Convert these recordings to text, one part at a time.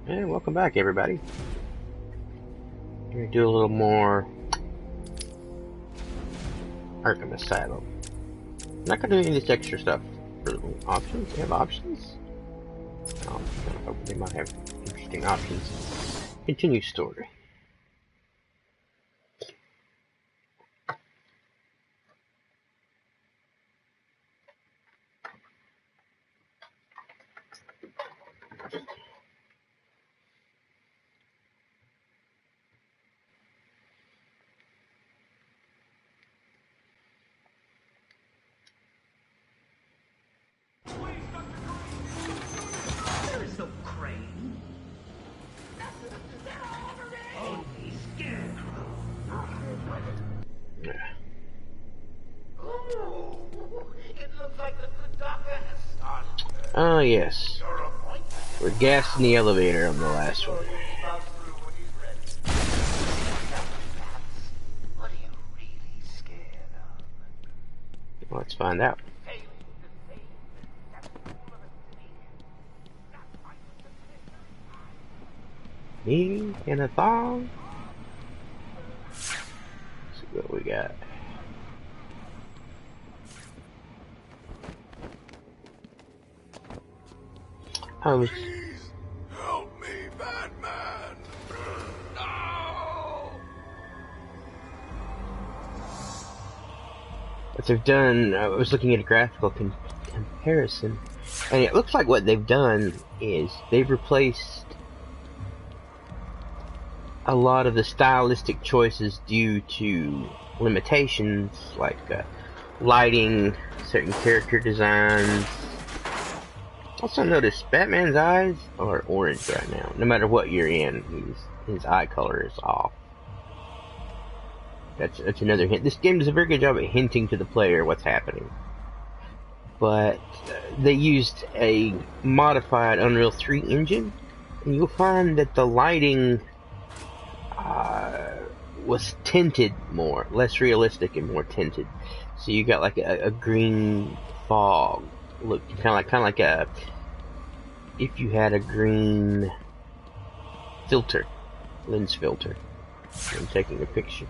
And welcome back, everybody. We're gonna do a little more Arkham Asylum. I'm not gonna do any of this extra stuff for options. They have options? I'm kind of hoping they might have interesting options. Continue story. Oh yes, we're gassed in the elevator on the last one. Let's find out. Me in a thong. Let's see what we got. Please help me, Batman! No! What they've done, I was looking at a graphical comparison, and it looks like what they've done is they've replaced a lot of the stylistic choices due to limitations like lighting, certain character designs. Also notice Batman's eyes are orange right now. No matter what you're in, his eye color is off. That's another hint. This game does a very good job at hinting to the player what's happening. But they used a modified Unreal 3 engine, and you'll find that the lighting was tinted more, less realistic and more tinted. So you got like a green fog look, kind of like a if you had a green filter, lens filter, when taking a picture.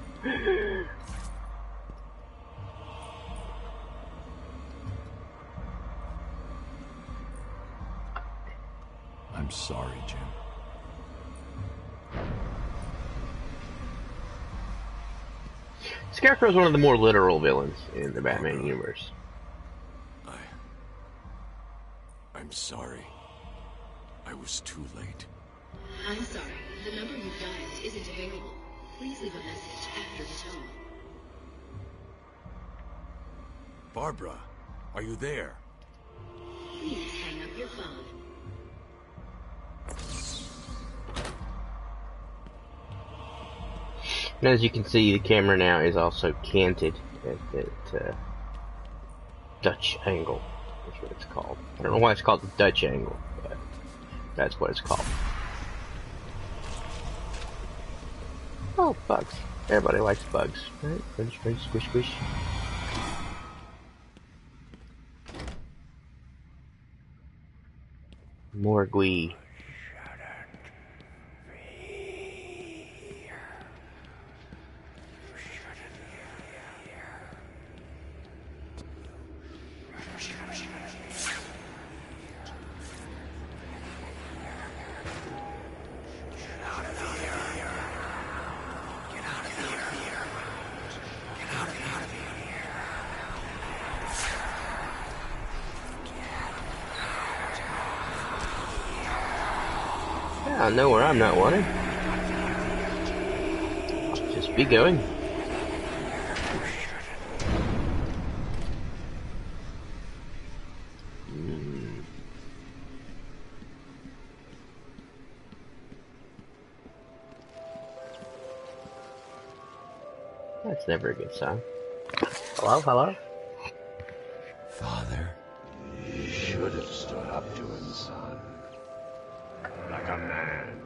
I'm sorry, Jim. Scarecrow's one of the more literal villains in the Batman universe. I'm sorry. I was too late. I'm sorry. The number you've dialed isn't available. Please leave a message after the tone. Barbara, are you there? Please hang up your phone. And as you can see, the camera now is also canted at that Dutch angle. That's what it's called. I don't know why it's called the Dutch angle, but that's what it's called. Oh, bugs. Everybody likes bugs, right? Crunch, crunch, squish, squish. Morgui. I know where I'm not wanted. I'll just be going. That's never a good sign. Hello, hello? Father? You should have stood up to him, son. Like a man.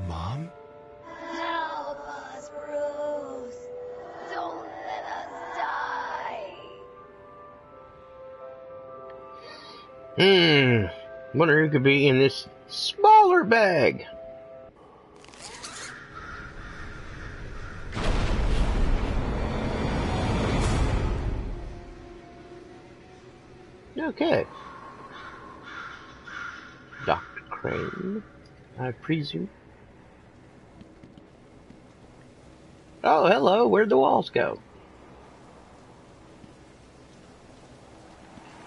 Mom? Help us, Bruce! Don't let us die! Wonder who could be in this smaller bag. Okay. Dr. Crane, I presume. Oh, hello. Where'd the walls go?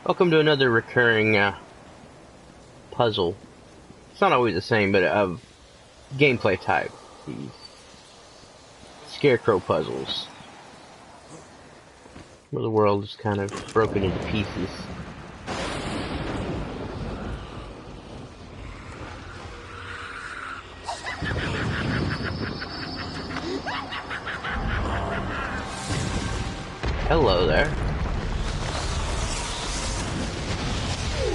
Welcome to another recurring puzzle. It's not always the same, but of gameplay type. These scarecrow puzzles, where the world is kind of broken into pieces. Hello there.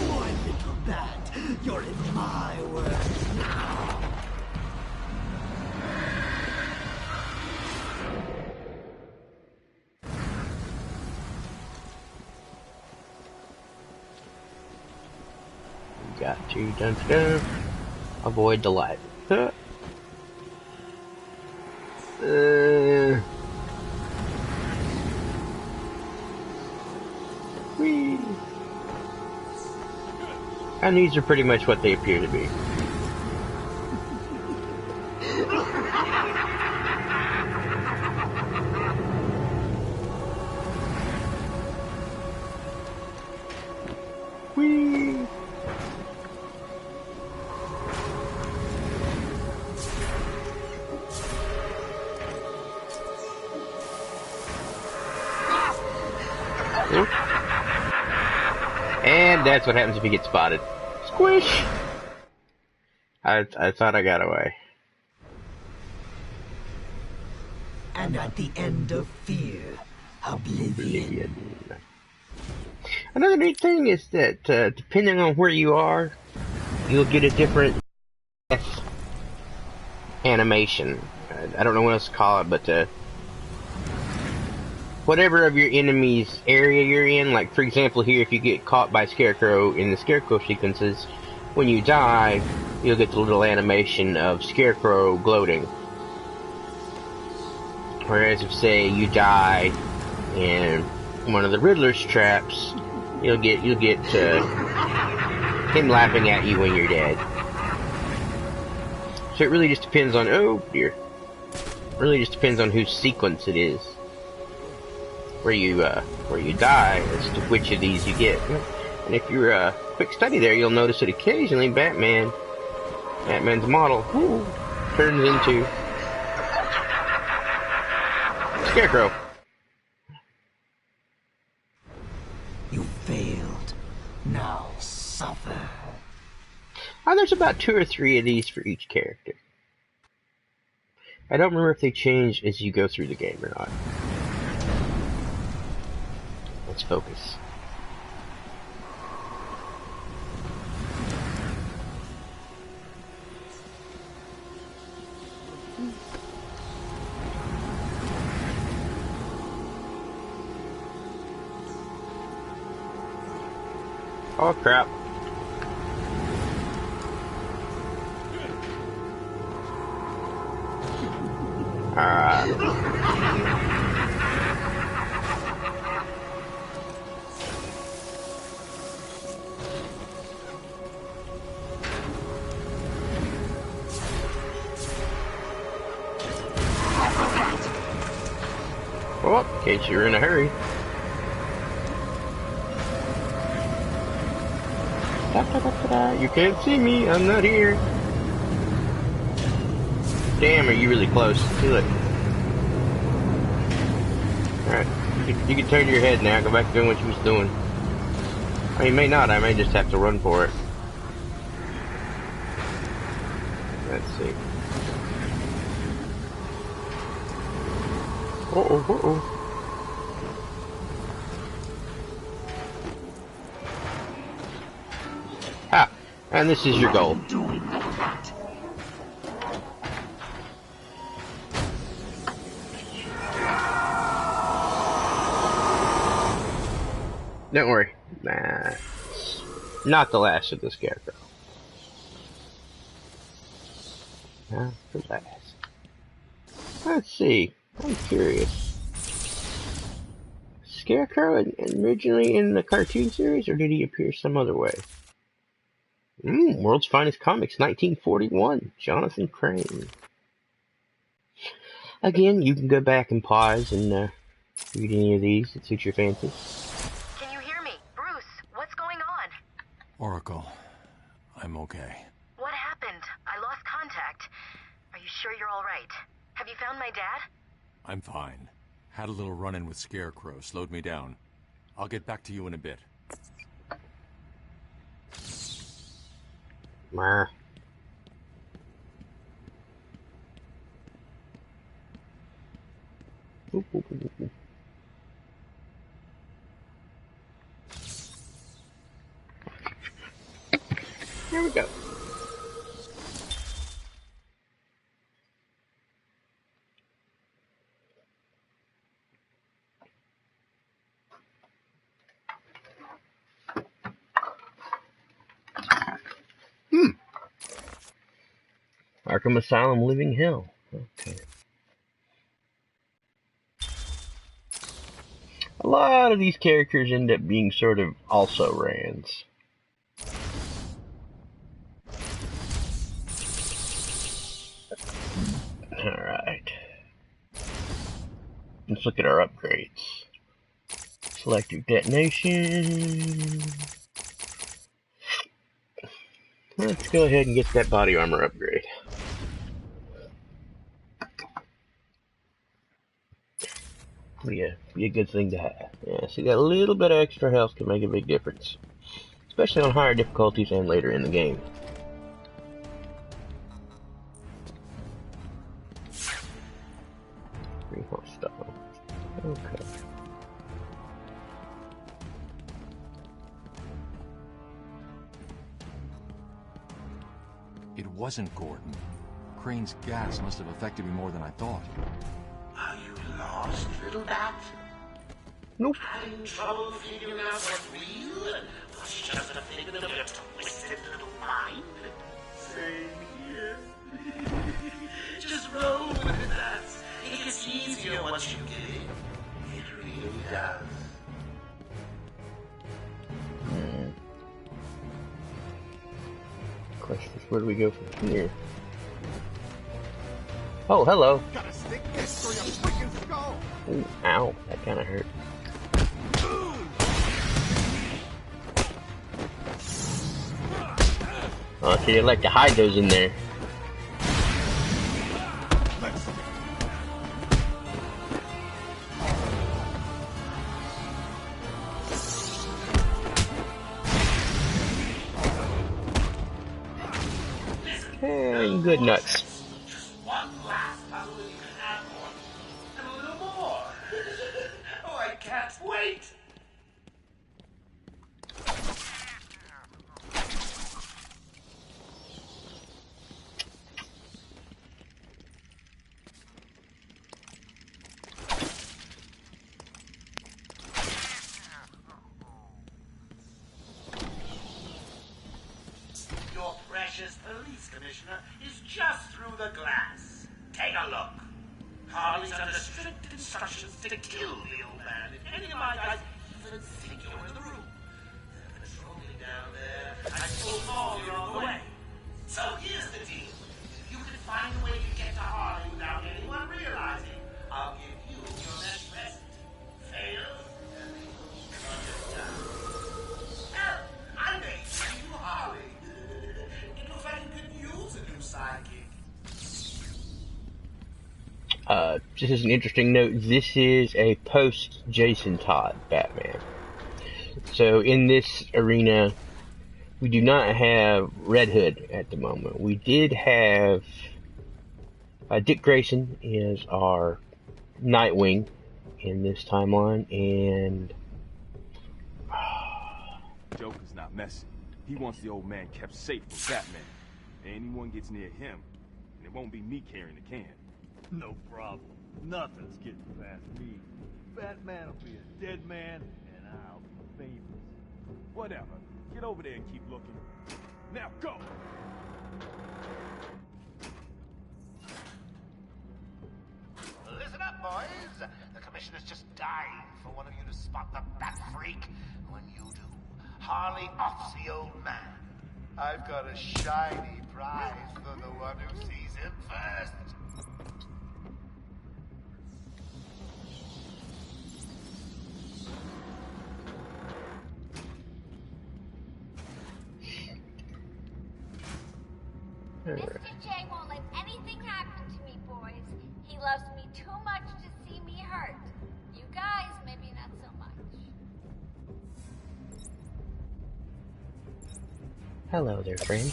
Boy, little bat, you're in my world now. Got to dun, avoid the light. Whee. And these are pretty much what they appear to be. Whee. And that's what happens if you get spotted. Squish! I thought I got away. And at the end of fear, oblivion. Another neat thing is that depending on where you are, you'll get a different death animation. I don't know what else to call it, but whatever of your enemy's area you're in, like for example here, if you get caught by Scarecrow in the Scarecrow sequences, when you die, you'll get the little animation of Scarecrow gloating. Whereas if, say, you die in one of the Riddler's traps, you'll get him laughing at you when you're dead. So it really just depends on, oh dear, really just depends on whose sequence it is where you die as to which of these you get. And if you're a quick study there, you'll notice that occasionally Batman's model turns into Scarecrow. You failed. Now suffer. There's about 2 or 3 of these for each character. I don't remember if they change as you go through the game or not. Let's focus. Oh crap. Oh, in case you're in a hurry. You can't see me, I'm not here. Damn, are you really close to it? Alright, you can turn your head now, go back to doing what you was doing. I mean, may not, I may just have to run for it. Let's see. Uh-oh, uh-oh. Ah, and this is your goal. Don't worry. Nah. Not the last of the Scarecrow. Not the last. Let's see. I'm curious. Scarecrow originally in the cartoon series, or did he appear some other way? World's Finest Comics, 1941. Jonathan Crane. Again, you can go back and pause and read any of these that suit your fancy. Can you hear me? Bruce, what's going on? Oracle, I'm okay. What happened? I lost contact. Are you sure you're all right? Have you found my dad? I'm fine. Had a little run-in with Scarecrow, slowed me down. I'll get back to you in a bit. Meh. Oop, oop, oop, oop. There we go. Arkham Asylum, Living Hell. Okay. A lot of these characters end up being sort of also rans. Alright. Let's look at our upgrades. Selective detonation. Let's go ahead and get that body armor upgrade. Be a good thing to have. Yeah, so that little bit of extra health can make a big difference. Especially on higher difficulties and later in the game. Greenhouse stuff. Okay. It wasn't Gordon. Crane's gas must have affected me more than I thought. Are you lost, little bat? Nope. Having trouble figuring out what's real and what's just a figment of your twisted little mind? Same here. Just roll with it, bats. It gets easier once you get in. It really does. Question is, where do we go from here? Oh, hello. Gotta stick this through your freaking skull. Ooh, ow, that kind of hurt. Oh, so you like to hide those in there. And good nuts. Just one last puzzle and you can have more. And a little more. Oh, I can't wait. Your precious police commissioner is just through the glass. Take a look. Harley's under strict instructions to kill the old man if any of my guys even think you're in the room. They're patrolling down there. I told Paul you're on the way. So here's the deal. If you can find a way to get to Harley without anyone realizing, I'll give you your next present. Fail? And you're done. Hell, I may see you Harley. It looks like you could use a new sidekick. Just as an interesting note, this is a post-Jason Todd Batman. So in this arena, we do not have Red Hood at the moment. We did have Dick Grayson is our Nightwing in this timeline, and Joker's not messing. He wants the old man kept safe from Batman. Anyone gets near him, and it won't be me carrying the can. No problem. Nothing's getting past me. Batman will be a dead man, and I'll be famous. Whatever. get over there and keep looking. Now go! Listen up, boys. The commissioner's just dying for one of you to spot the bat freak. When you do, Harley offs the old man. I've got a shiny prize for the one who sees him first. Mr. J won't let anything happen to me, boys. He loves me too much to see me hurt. You guys, maybe not so much. Hello there, friend.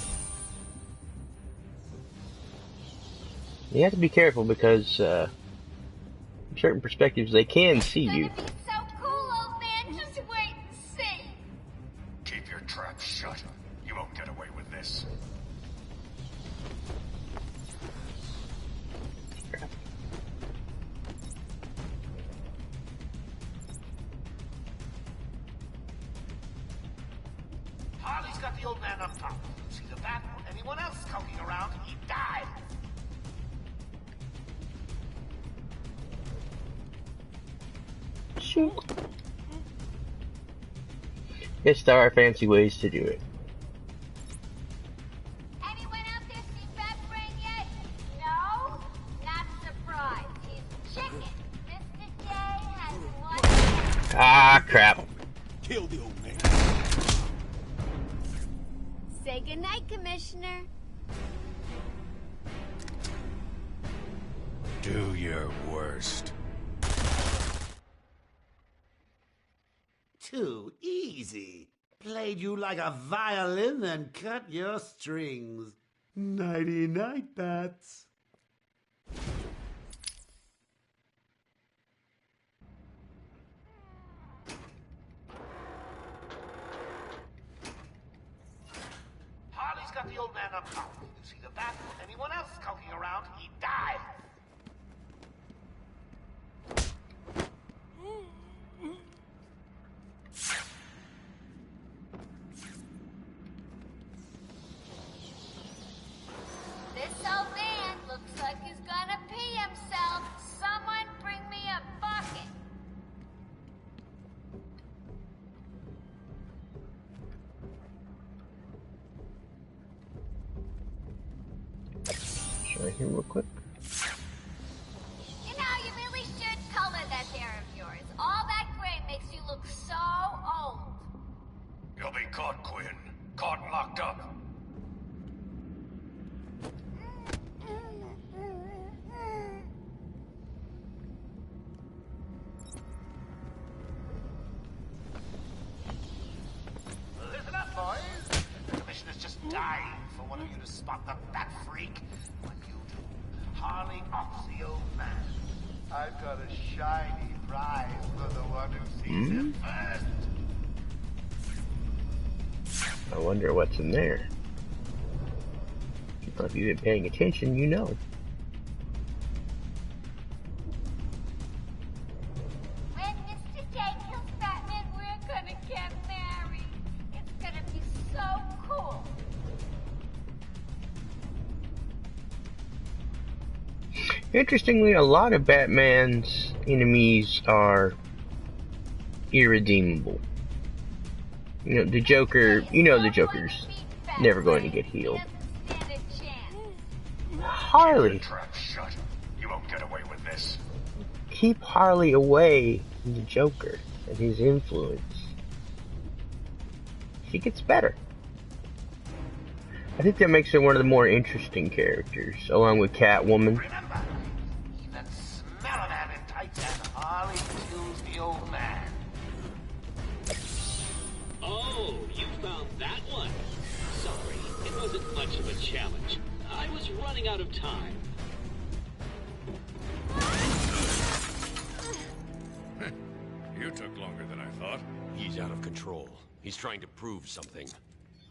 You have to be careful because from certain perspectives they can see you. It's gonna be so cool, old man. Just wait and see. Keep your trap shut. You won't get away with this. Harley's got the old man up top. See the bat or anyone else skulking around, he dies. Shoot. Yes, there are fancy ways to do it. Anyone out there seen Batbrain yet? No? Not surprised. He's chicken. Mr. J has one. Ah, crap. Kill the old man. Say goodnight, Commissioner. Do your worst. Too easy. Played you like a violin and cut your strings. Nighty-night, bats. Harley's got the old man up top. You see the bat or anyone else skulking around, he dies. This old man looks like he's gonna pee himself. Someone bring me a bucket. Right here real quick. You know, you really should color that hair of yours. All that gray makes you look so old. You'll be caught, Quinn. Caught and locked up. Listen up, boys. The commissioner's just dying for one of you to spot the bat freak. When you do, Harley offs the old man. I've got a shiny prize for the one who sees him first. I wonder what's in there. If you've been paying attention, you know. When Mr. J kills Batman, we're gonna get married. It's gonna be so cool. Interestingly, a lot of Batman's enemies are irredeemable. You know, the Joker, the Joker's never going to get healed. Harley. Trap shut. You won't get away with this. Keep Harley away from the Joker and his influence. She gets better. I think that makes her one of the more interesting characters, along with Catwoman. Remember, even smell of that in tights and Harley kills the old man. Oh, you found that one. Sorry, it wasn't much of a challenge. I was running out of time. You took longer than I thought. He's out of control. He's trying to prove something.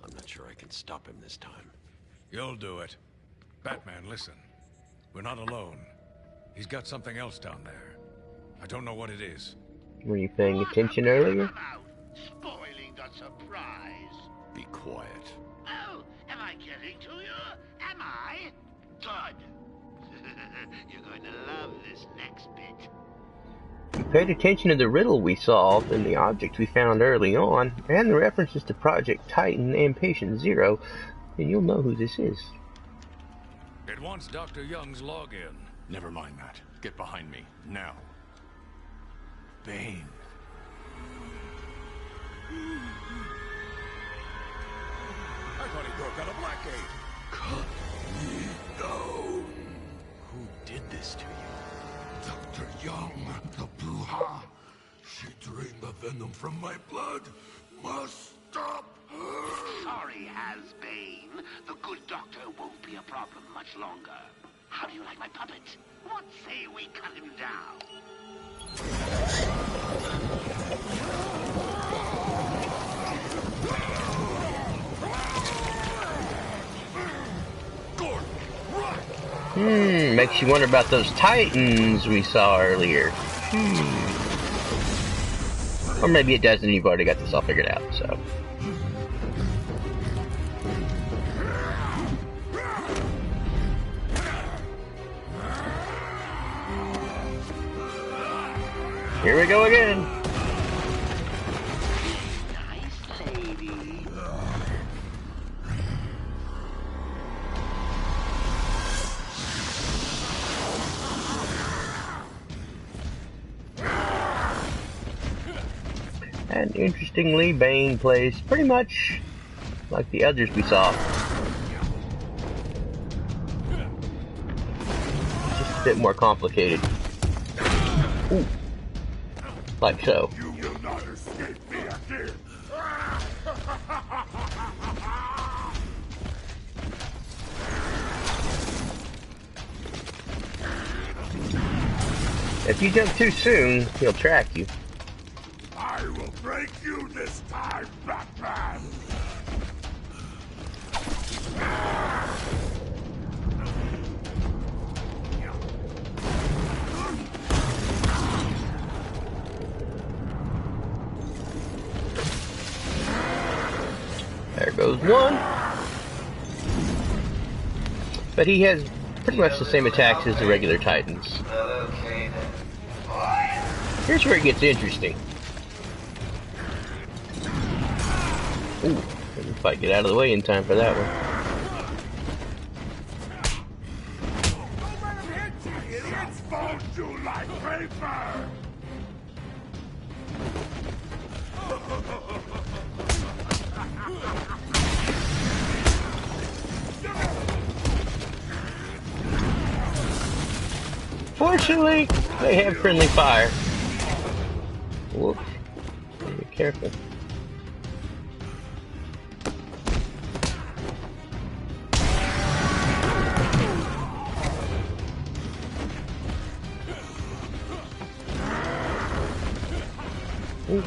I'm not sure I can stop him this time. You'll do it. Batman, listen. We're not alone. He's got something else down there. I don't know what it is. Were you paying attention earlier? Spoiling the surprise. Be quiet. Oh, am I getting to you? Am I? Good. You're going to love this next bit. If you paid attention to the riddle we solved and the object we found early on, and the references to Project Titan and Patient Zero, then you'll know who this is. It wants Dr. Young's login. Never mind that. Get behind me, now. Bane. I thought he broke out of Blackgate. Cut me down. Who did this to you? Dr. Young, the Bruja. She drained the venom from my blood. Must stop her. Sorry, Has-Bane. The good doctor won't be a problem much longer. How do you like my puppet? What say we cut him down? Makes you wonder about those Titans we saw earlier. Or maybe it doesn't, you've already got this all figured out, so. Here we go again. Nice lady. And interestingly, Bane plays pretty much like the others we saw. Just a bit more complicated. Ooh. Like so. You will not escape me again. If you jump too soon, he'll track you. I will break you this time, Batman! There goes one. But he has pretty much the same attacks as the regular Titans. Here's where it gets interesting. Ooh, didn't quite get out of the way in time for that one. Don't let him hit you, idiots! Fold you like paper! Fortunately, they have friendly fire. Whoops. Be careful. Ooh.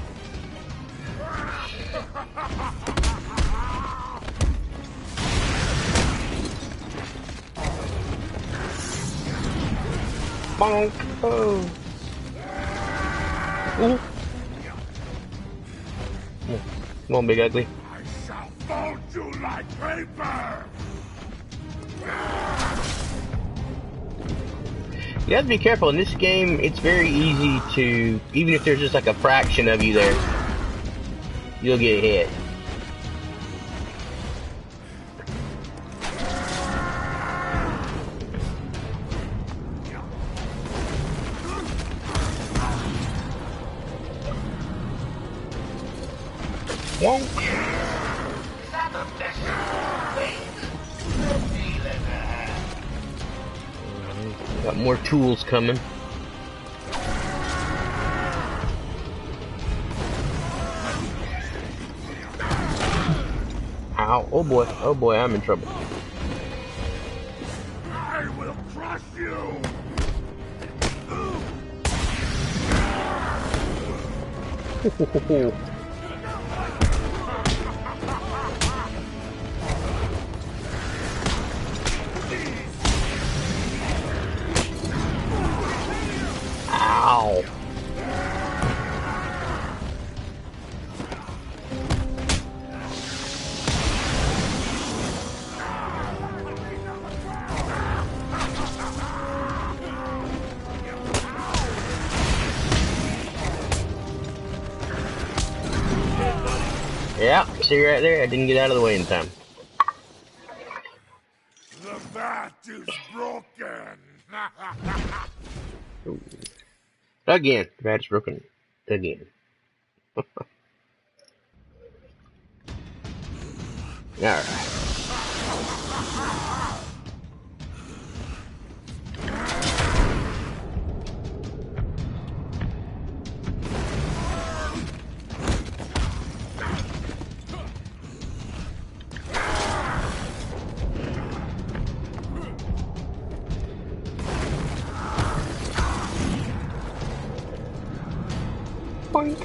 Bonk. Oh. Ooh. Come on, big ugly. I shall fold you like paper! You have to be careful. In this game, it's very easy to, even if there's just like a fraction of you there, you'll get hit. Wonk. Got more tools coming. Ow. Oh boy, I'm in trouble. I will crush you! Ow. Yeah, see right there, I didn't get out of the way in time. The vat is broken. Ooh. Again, the vat's broken. Again. Alright. Boink.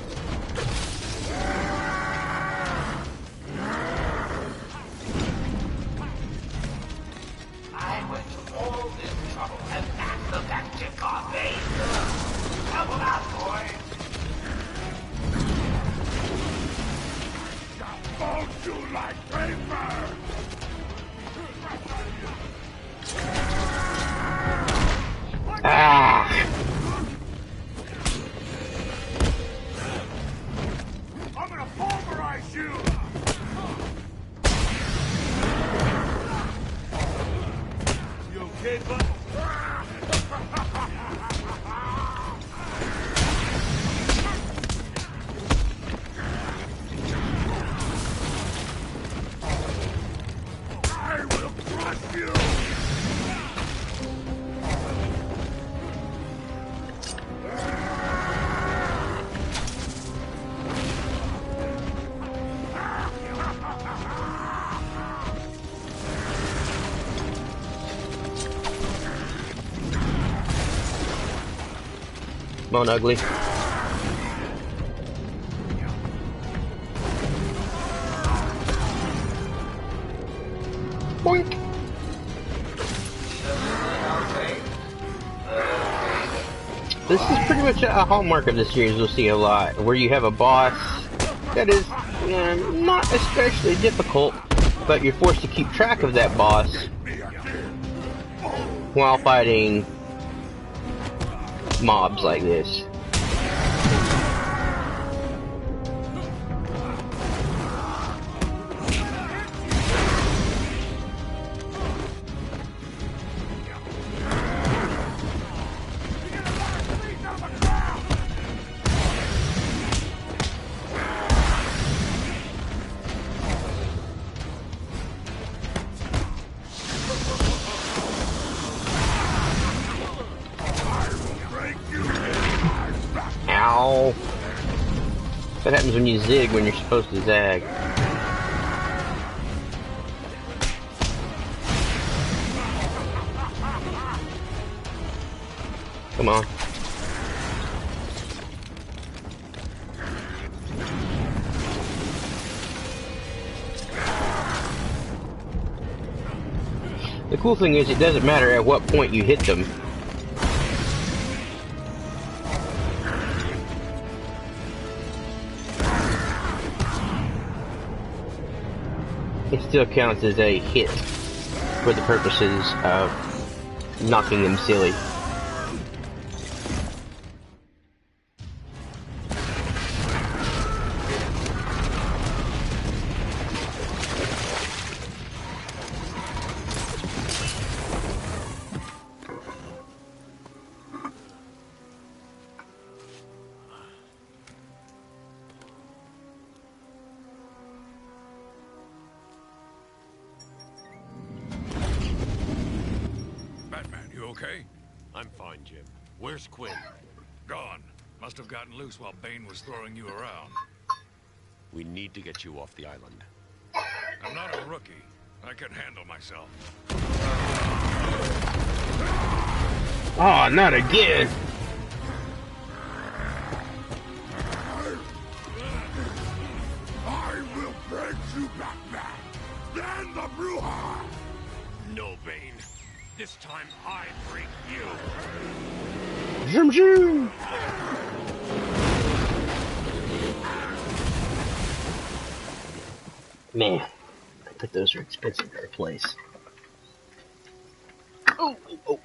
I went to all this trouble and that's the tactic of me. Double out, boy. Fold you like paper. Ah! I'm gonna pulverize you. You okay, bud? I will crush you. Come on, ugly. Boink. This is pretty much a hallmark of the series we'll see a lot, where you have a boss that is not especially difficult, but you're forced to keep track of that boss while fighting mobs like this. Ow. That happens when you zig when you're supposed to zag. Come on. The cool thing is it doesn't matter at what point you hit them. It still counts as a hit for the purposes of knocking them silly. Okay? I'm fine, Jim. Where's Quinn? Gone. Must have gotten loose while Bane was throwing you around. We need to get you off the island. I'm not a rookie. I can handle myself. Oh, not again! I will break you, Batman. Then the Bruja. No, Bane. This time I break you. Zoom zoom! Man, I bet those are expensive to replace. Oh, oh, oh.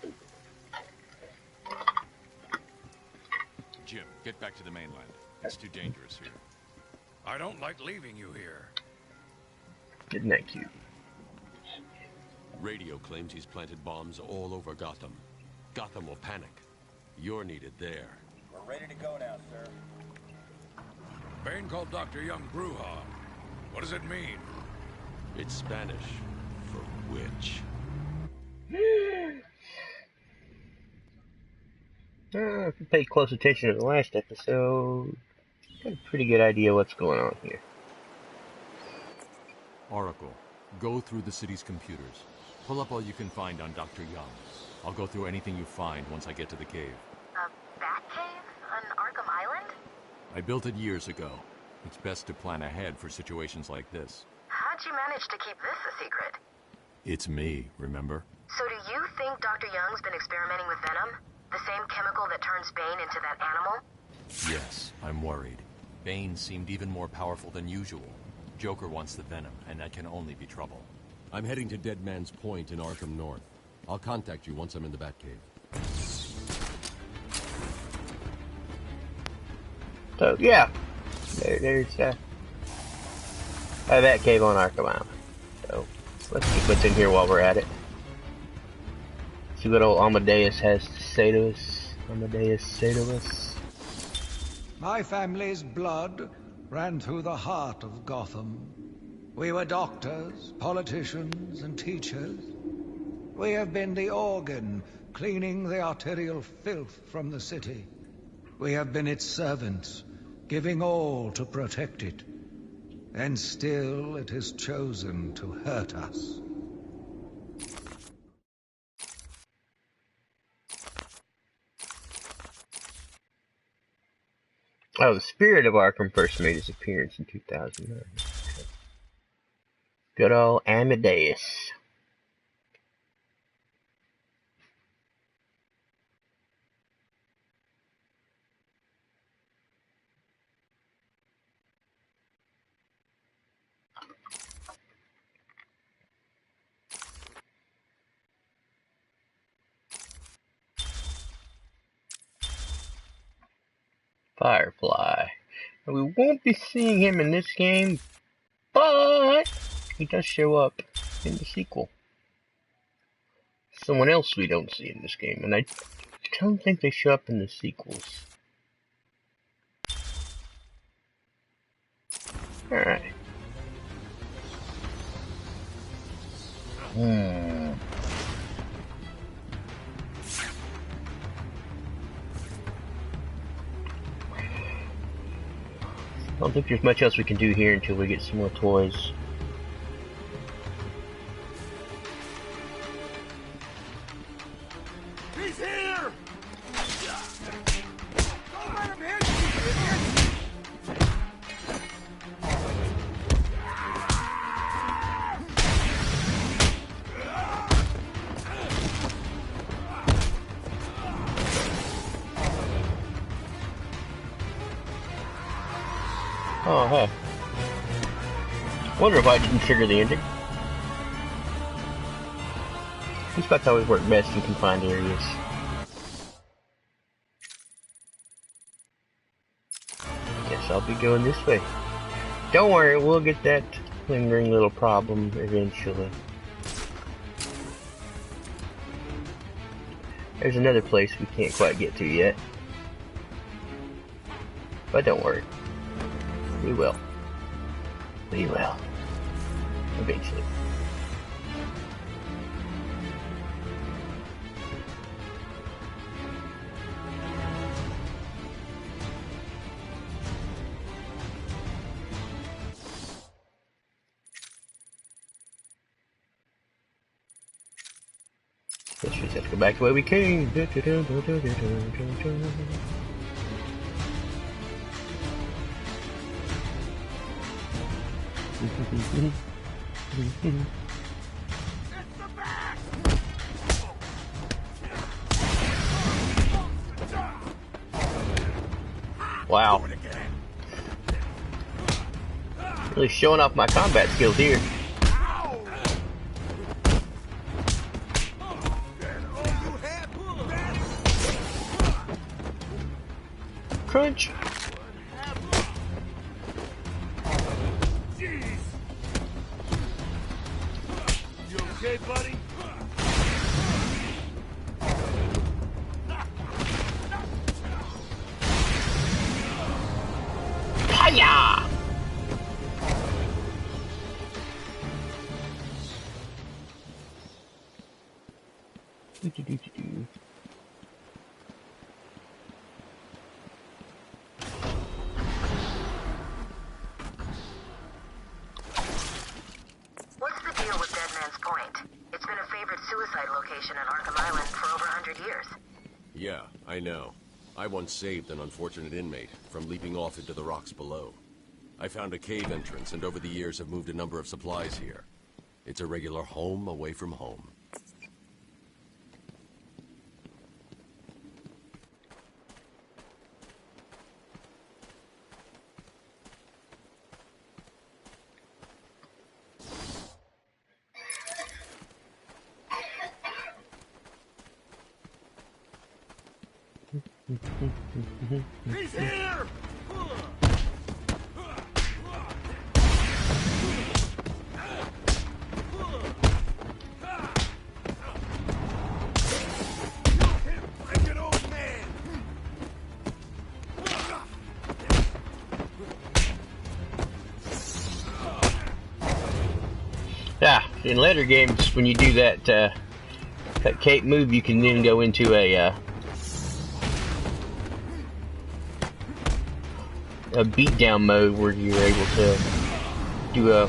Jim, get back to the mainland. It's too dangerous here. I don't like leaving you here. Isn't that cute? Radio claims he's planted bombs all over Gotham. Gotham will panic. You're needed there. We're ready to go now, sir. Bane called Dr. Young Bruja. What does it mean? It's Spanish for witch. If you paid close attention to the last episode, got a pretty good idea what's going on here. Oracle, go through the city's computers. Pull up all you can find on Dr. Young. I'll go through anything you find once I get to the cave. A bat cave on Arkham Island? I built it years ago. It's best to plan ahead for situations like this. How'd you manage to keep this a secret? It's me, remember? So do you think Dr. Young's been experimenting with venom? The same chemical that turns Bane into that animal? Yes, I'm worried. Bane seemed even more powerful than usual. Joker wants the venom, and that can only be trouble. I'm heading to Dead Man's Point in Arkham North. I'll contact you once I'm in the Batcave. So, yeah. There's a Batcave on Arkham Island. So, let's see what's in here while we're at it. See what old Amadeus has to say to us. Amadeus, say to us. My family's blood ran through the heart of Gotham. We were doctors, politicians, and teachers. We have been the organ, cleaning the arterial filth from the city. We have been its servants, giving all to protect it. And still it has chosen to hurt us. Oh, the spirit of Arkham first made his appearance in 2009. Good old Amadeus. Firefly. And we won't be seeing him in this game, but he does show up in the sequel. Someone else we don't see in this game, and I don't think they show up in the sequels. Alright. I don't think there's much else we can do here until we get some more toys. He's here! Don't let him hit Oh, hey. Wonder if I didn't trigger the ending. These spots always work best in confined areas. Guess I'll be going this way. Don't worry, we'll get that lingering little problem eventually. There's another place we can't quite get to yet. But don't worry. We will. We will. Eventually. Let's just have to go back the way we came. Wow. Really showing off my combat skills here. Crunch. Hiya! What's the deal with Dead Man's Point? It's been a favorite suicide location on Arkham Island for over 100 years. Yeah, I know. I once saved an unfortunate inmate from leaping off into the rocks below. I found a cave entrance and over the years have moved a number of supplies here. It's a regular home away from home. He's here! Yeah, in later games, when you do that that cape move, you can then go into a beatdown mode where you're able to do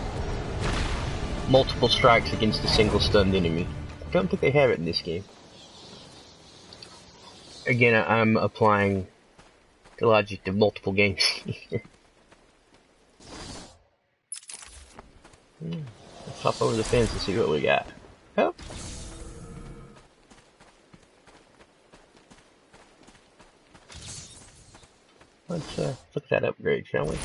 multiple strikes against a single stunned enemy. I don't think they have it in this game. Again, I'm applying the logic to multiple games here. Let's hop over the fence and see what we got. Oh. Let's look at that upgrade, shall we?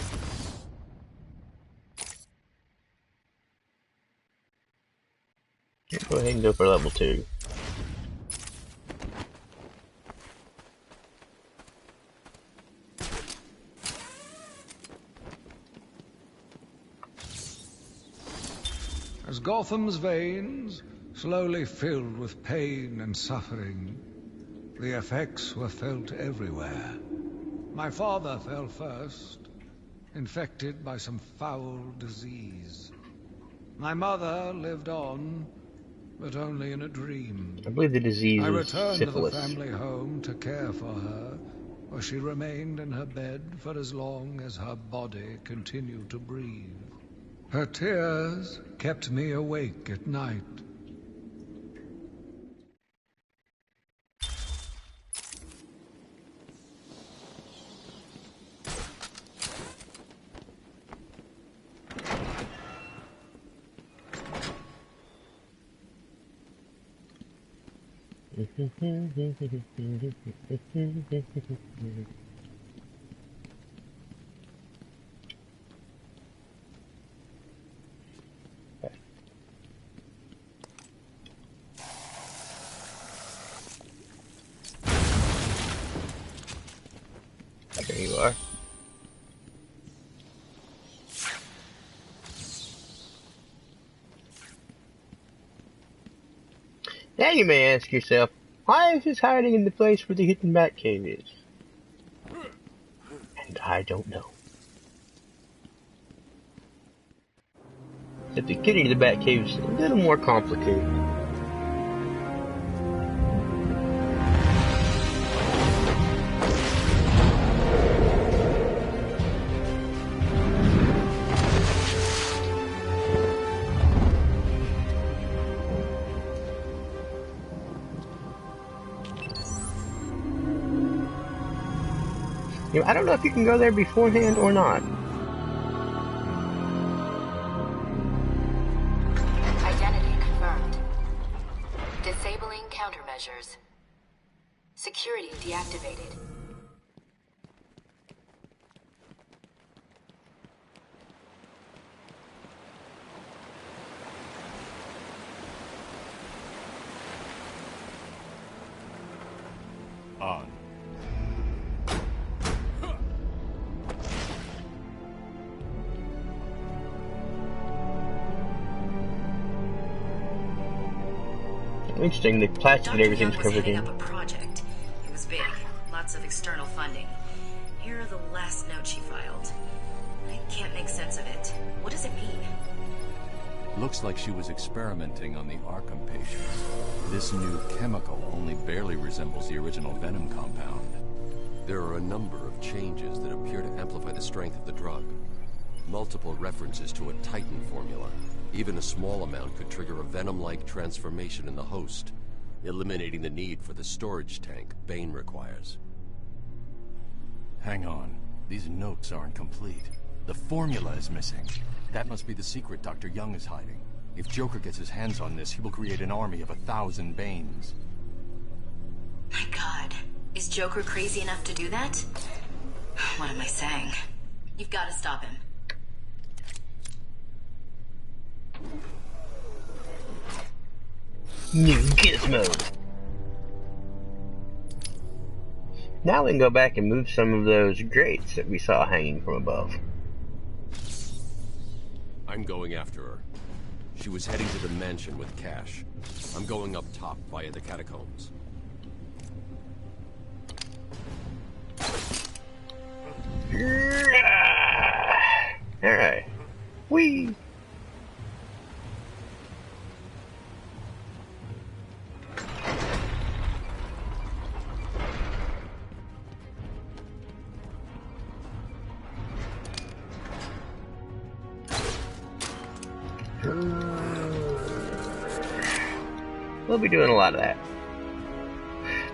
Let's go ahead and go for level 2. As Gotham's veins slowly filled with pain and suffering, the effects were felt everywhere. My father fell first, infected by some foul disease. My mother lived on, but only in a dream. I believe the disease I is returned syphilis. to the family home to care for her, where she remained in her bed for as long as her body continued to breathe. Her tears kept me awake at night. There you are. Now you may ask yourself, why is this hiding in the place where the hidden Batcave is? And I don't know. But the getting to the Batcave is a little more complicated. You know, I don't know if you can go there beforehand or not. Identity confirmed. Disabling countermeasures. Security deactivated. On. Interesting, the plastic and everything's covered heading in. up a project. It was big, lots of external funding. Here are the last notes she filed. I can't make sense of it. What does it mean? Looks like she was experimenting on the Arkham patients. This new chemical only barely resembles the original venom compound. There are a number of changes that appear to amplify the strength of the drug. Multiple references to a Titan formula. Even a small amount could trigger a venom-like transformation in the host, eliminating the need for the storage tank Bane requires. Hang on. These notes aren't complete. The formula is missing. That must be the secret Dr. Young is hiding. If Joker gets his hands on this, he will create an army of 1,000 Banes. My God. Is Joker crazy enough to do that? What am I saying? You've got to stop him. New gizmo. Now we can go back and move some of those grates that we saw hanging from above. I'm going after her. She was heading to the mansion with cash. I'm going up top via the catacombs. Alright. Whee! We'll be doing a lot of that.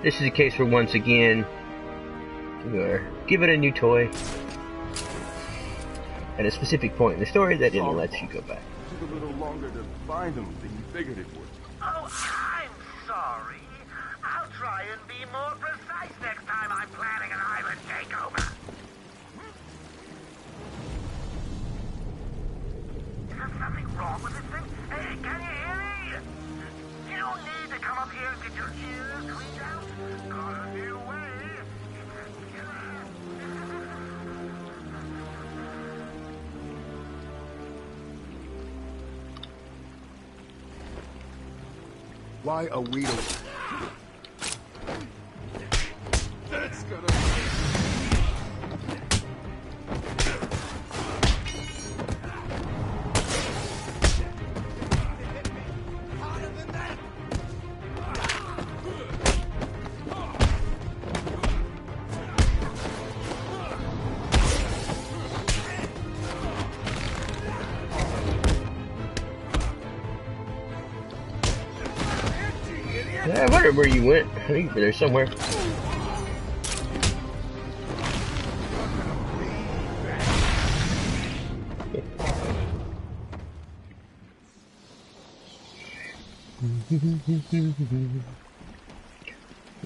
This is a case where once again you're given a new toy at a specific point in the story that didn't let you go back. It took a little longer to find them than you figured it would. Oh, I'm sorry. I'll try and be more precise next time I'm planning an island takeover. Is there something wrong with this thing? Hey, can you hear me? You don't need to come up here and get your ears cleaned out. Got a new way. Why are we That's gonna Yeah, I wondered where you went. I think you're there somewhere.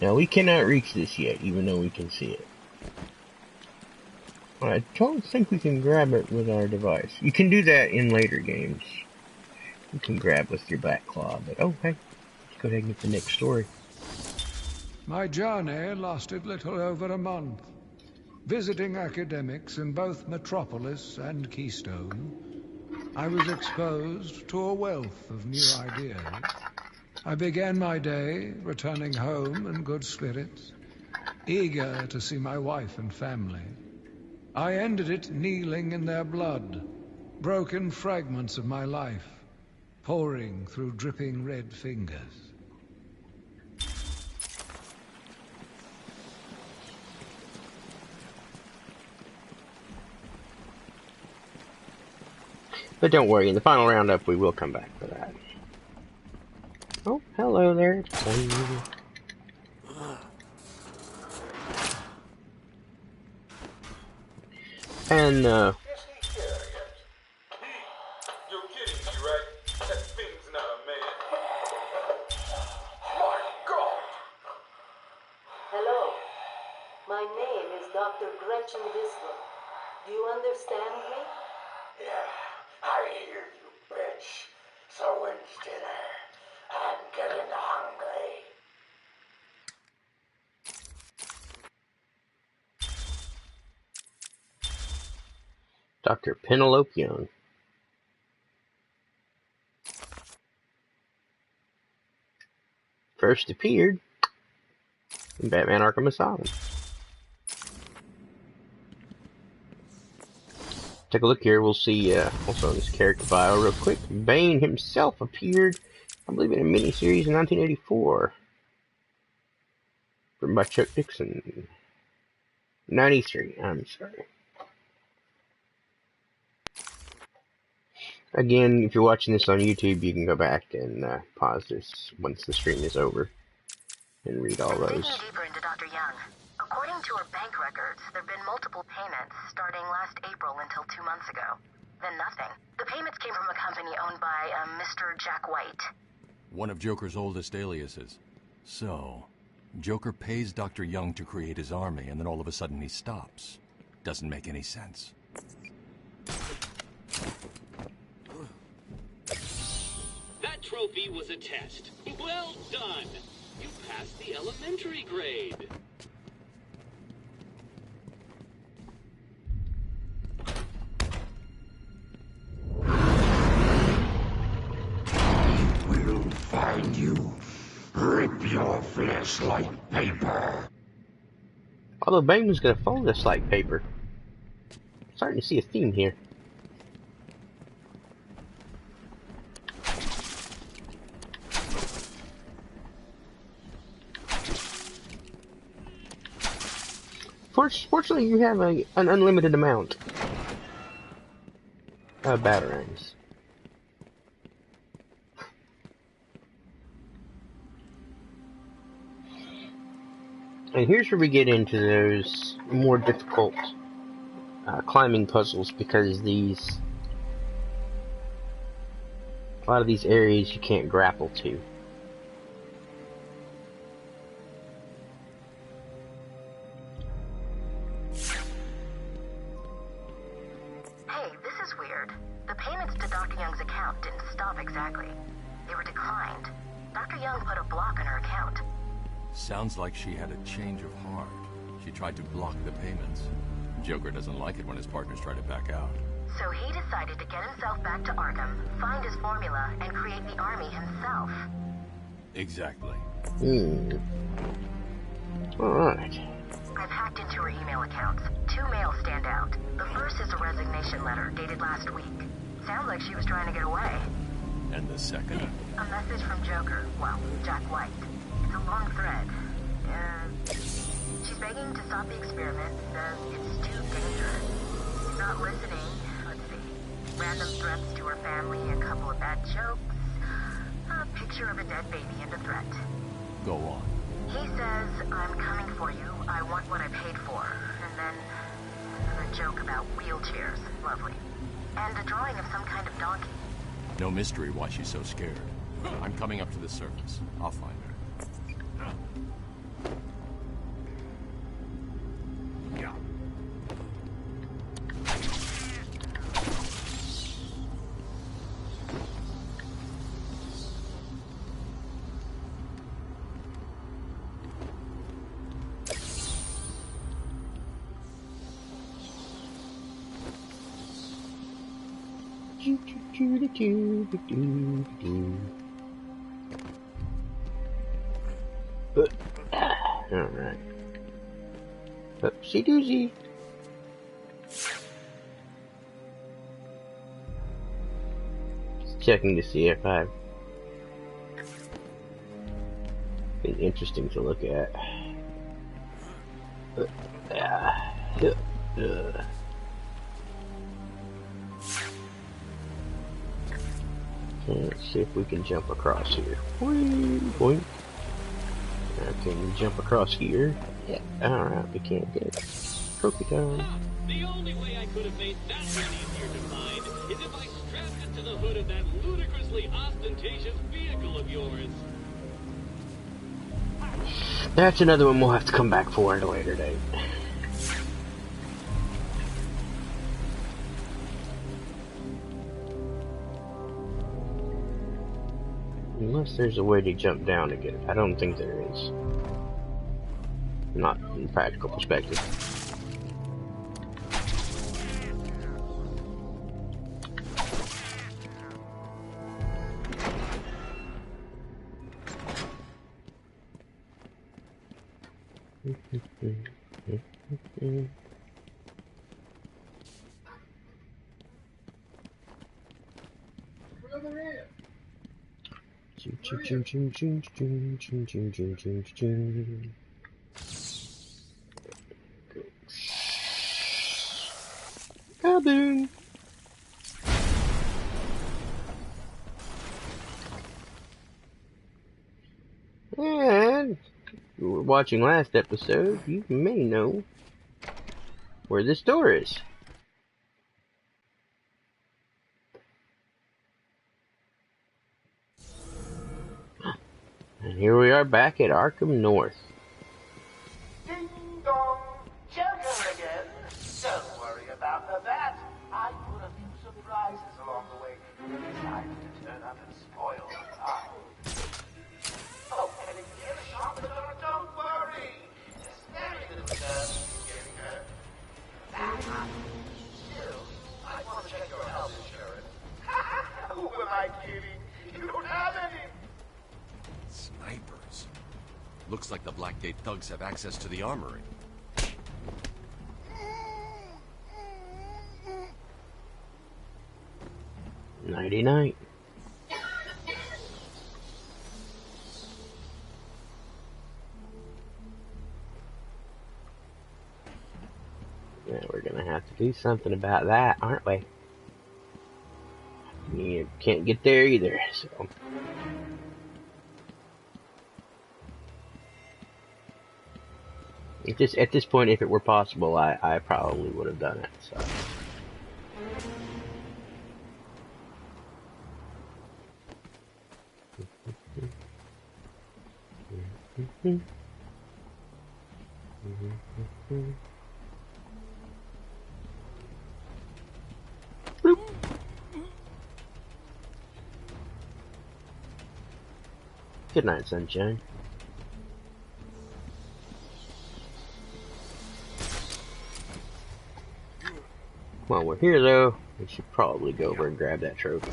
Now we cannot reach this yet, even though we can see it. I don't think we can grab it with our device. You can do that in later games. You can grab with your back claw, but oh hey, let's go ahead and get the next story. My journey lasted little over a month. Visiting academics in both Metropolis and Keystone, I was exposed to a wealth of new ideas. I began my day returning home in good spirits, eager to see my wife and family. I ended it kneeling in their blood, broken fragments of my life, pouring through dripping red fingers. But don't worry, in the final roundup we will come back for that. Oh, hello there. And, You're kidding me, right? That thing's not a man. My God! Hello. My name is Dr. Gretchen Whistler. Do you understand me? Yeah, I hear you, bitch. So when's dinner? I'm getting hungry. Dr. Penelope Young. first appeared in Batman Arkham Asylum. Take a look here. We'll see also in his character bio real quick. Bane himself appeared, I believe, in a miniseries in 1984. Written by Chuck Dixon. 93, I'm sorry. Again, if you're watching this on YouTube, you can go back and pause this once the stream is over and read all those. Digging deeper into Dr. Young. According to her bank records, there have been multiple payments starting last April until 2 months ago. Then nothing. The payments came from a company owned by Mr. Jack White. One of Joker's oldest aliases. So, Joker pays Dr. Young to create his army, and then all of a sudden he stops. Doesn't make any sense. That trophy was a test. Well done! You passed the elementary grade. We'll find you. Rip your flesh like paper. Although Bane was going to fold us like paper. Starting to see a theme here. Fortunately, you have an unlimited amount of batarangs. And here's where we get into those more difficult climbing puzzles, because a lot of these areas you can't grapple to. Hey, this is weird. The payments to Dr. Young's account didn't stop exactly. They were declined. Dr. Young put a block on her account. Sounds like she had a change of heart. She tried to block the payments. Joker doesn't like it when his partners try to back out. So he decided to get himself back to Arkham, find his formula, and create the army himself. Exactly. Alright. I've hacked into her email accounts. 2 mails stand out. The first is a resignation letter dated last week. Sounds like she was trying to get away. And the second? A message from Joker, well, Jack White. It's a long thread. She's begging to stop the experiment, says it's too dangerous. She's not listening. Let's see. Random threats to her family, a couple of bad jokes, a picture of a dead baby, and a threat. Go on. He says, I'm coming for you, I want what I paid for. And then another joke about wheelchairs, lovely. And a drawing of some kind of donkey. No mystery why she's so scared. I'm coming up to the surface. I'll find her. Alright. Oopsie doozy. Just checking to see if I've been interesting to look at. Let's see if we can jump across here. Whee, boink. I can jump across here. Yeah, alright, we can't get it. Trophy time. The only way I could have made that one easier to find is if I strapped it to the hood of that ludicrously ostentatious vehicle of yours. That's another one we'll have to come back for at a later date. Unless there's a way to jump down to get it. I don't think there is. Not from a practical perspective. Kaboom! And if you were watching last episode, you may know where this door is. And here we are back at Arkham North. Ding dong, Joker again. Don't worry about the bat. I put a few surprises along the way. Decided to turn up and spoil the party. Oh, and if you hear the shot in the door, don't worry. There's very little chance of you getting hurt. Still, I want to check your health insurance. Who am I kidding? You don't have any. Snipers. Looks like the Blackgate thugs have access to the armory. Nighty-night. Yeah, we're gonna have to do something about that, aren't we? You can't get there either, so... At this point, if it were possible, I probably would have done it, so... Bloop. Good night, sunshine. While we're here, though, we should probably go over and grab that trophy.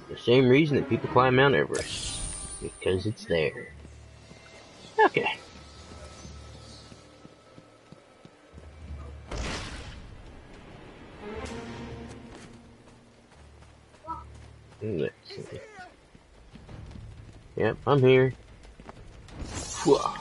The same reason that people climb Mount Everest. Because it's there. Okay. Let's see. Yep, I'm here. Whoa.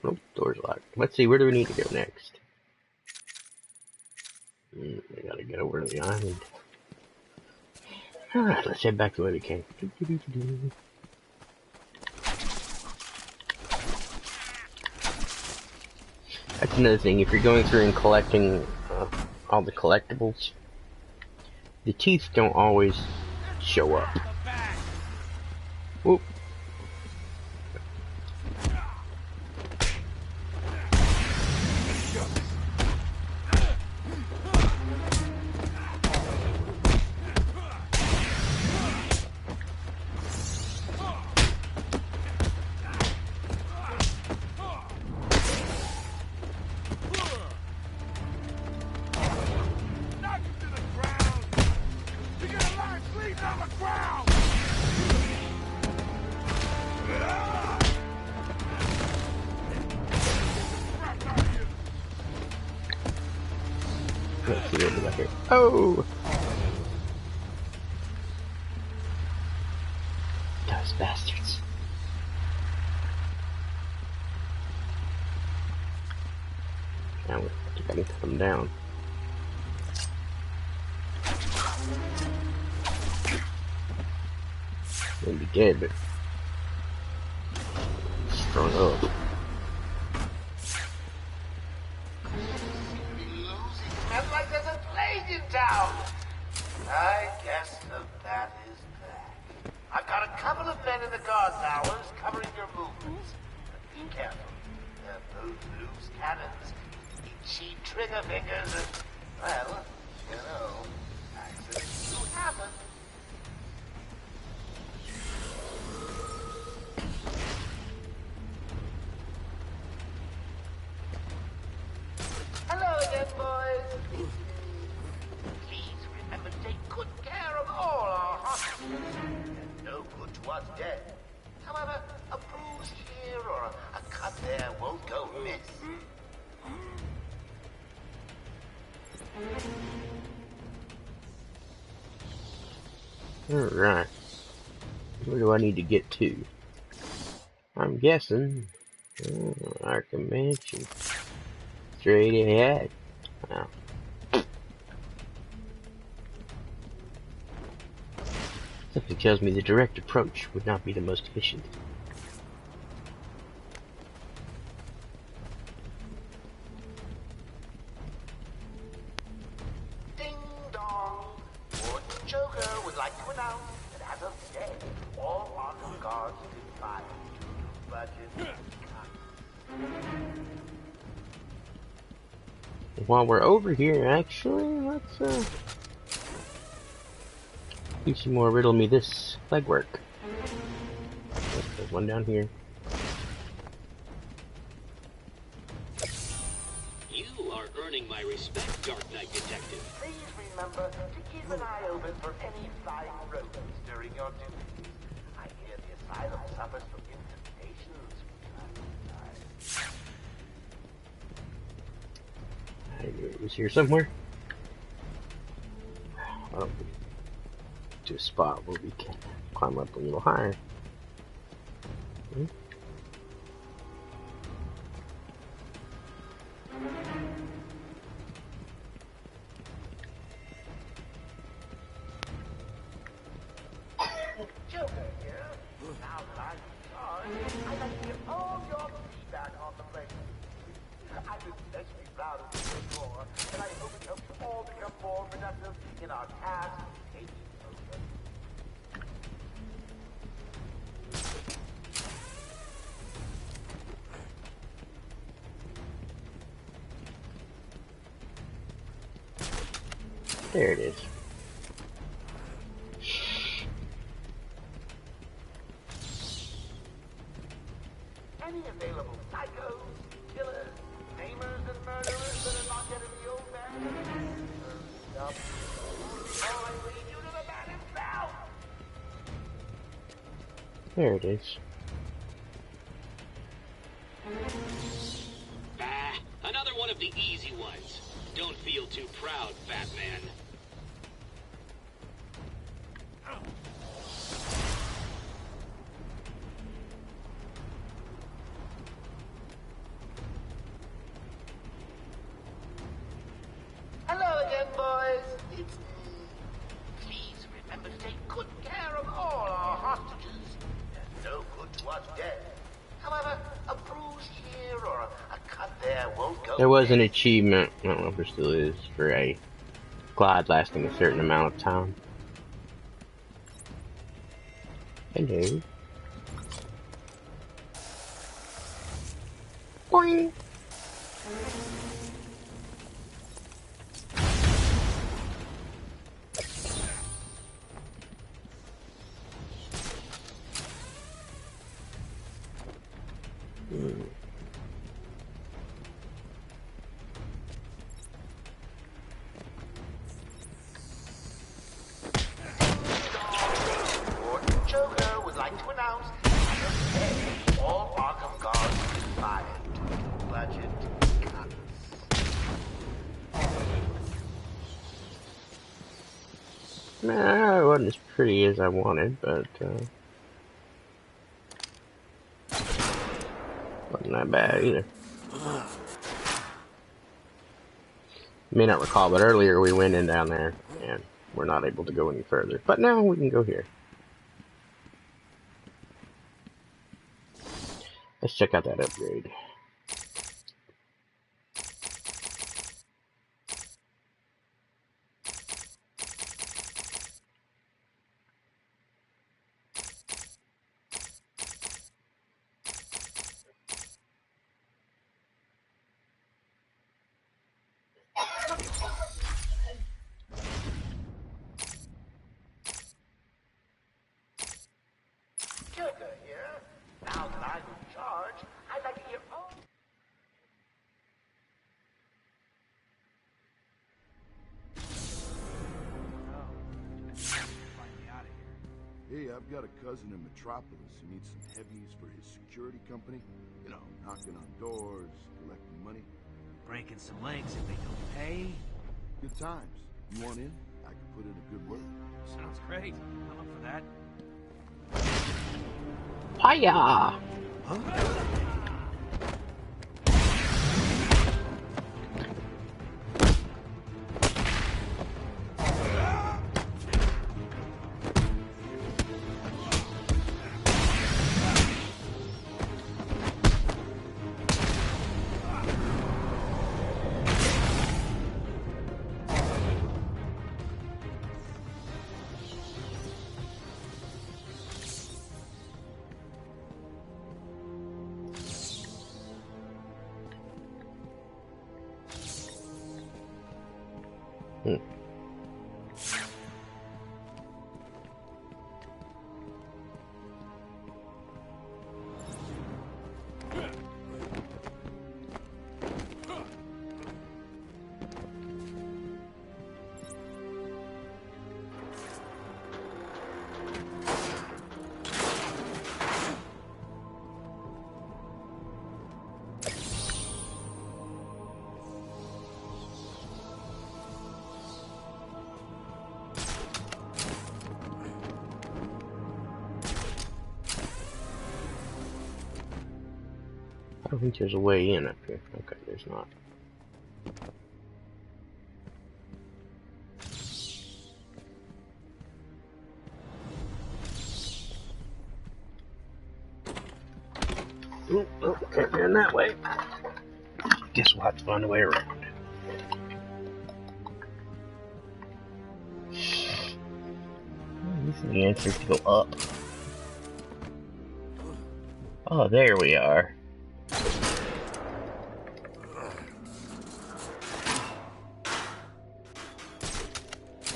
Nope, door's locked. Let's see, where do we need to go next? We gotta get over to the island. Alright, let's head back the way we came. That's another thing, if you're going through and collecting all the collectibles, the teeth don't always show up. Whoop. Let's see what we got here. Oh! Those bastards. Now we gotta cut them down. They'd be dead, but Growing up. Smells like there's a plague in town. I guess the bat is back. I've got a couple of men in the guard towers covering your movements. But be careful. They're both loose cannons. Itchy trigger fingers and, well, you know, accidents do happen. Hello again, boys. Please remember to take good care of all our hostages. They're no good to us dead. However, a bruise here or a cut there won't go amiss. Alright. Where do I need to get to? I'm guessing Arkham Mansion. Straight ahead. Wow. Something tells me the direct approach would not be the most efficient. Ding dong. Warden Joker would like to announce that as of today, all Arkham guards have been fired due to budget cuts. While we're over here, actually, let's do some more riddle me this legwork. There's one down here. You are earning my respect, Dark Knight Detective. Please remember to keep an eye open for any flying rodents during your duties. I hear the asylum suffers from infestations from time to time. I knew it was here somewhere. I don't think to a spot where we can climb up a little higher. Hmm? Joker here. Now that I'm in charge, I'd like to hear all your feedback on the place. I'm especially proud of this floor, and I hope it helps you all become more productive in our task of taking over. There it is. Any available psychos, killers, namers, and murderers that are not yet in the old man? Up. Or I lead you to the man himself! There it is. Ah, another one of the easy ones. Don't feel too proud, Batman. Hello again, boys. It's me. Please remember to take good care of all our hostages. They're no good to us dead. However, a bruise here or a cut there won't go. There was an achievement, I don't know if there still is, for a glide lasting a certain amount of time. Hello. Boing. Warden Joker would like to announce that all Arkham guards have been fired due to budget cuts. Nah, it wasn't as pretty as I wanted, but wasn't that bad either. You may not recall, but earlier we went in down there and we're not able to go any further. But now we can go here. Let's check out that upgrade. Joker here. Now that I'm in charge, I'd like to hear all... Hey, I've got a cousin in Metropolis who needs some heavies for his security company. You know, knocking on doors, collecting money. Breaking some legs if they don't pay. Good times. You want in? I can put in a good word. Sounds great. I'm up for that. Hiya! I don't think there's a way in up here. Okay, there's not. Ooh, oh, can't go in that way. Guess we'll have to find a way around. This is the answer to go up. Oh, there we are.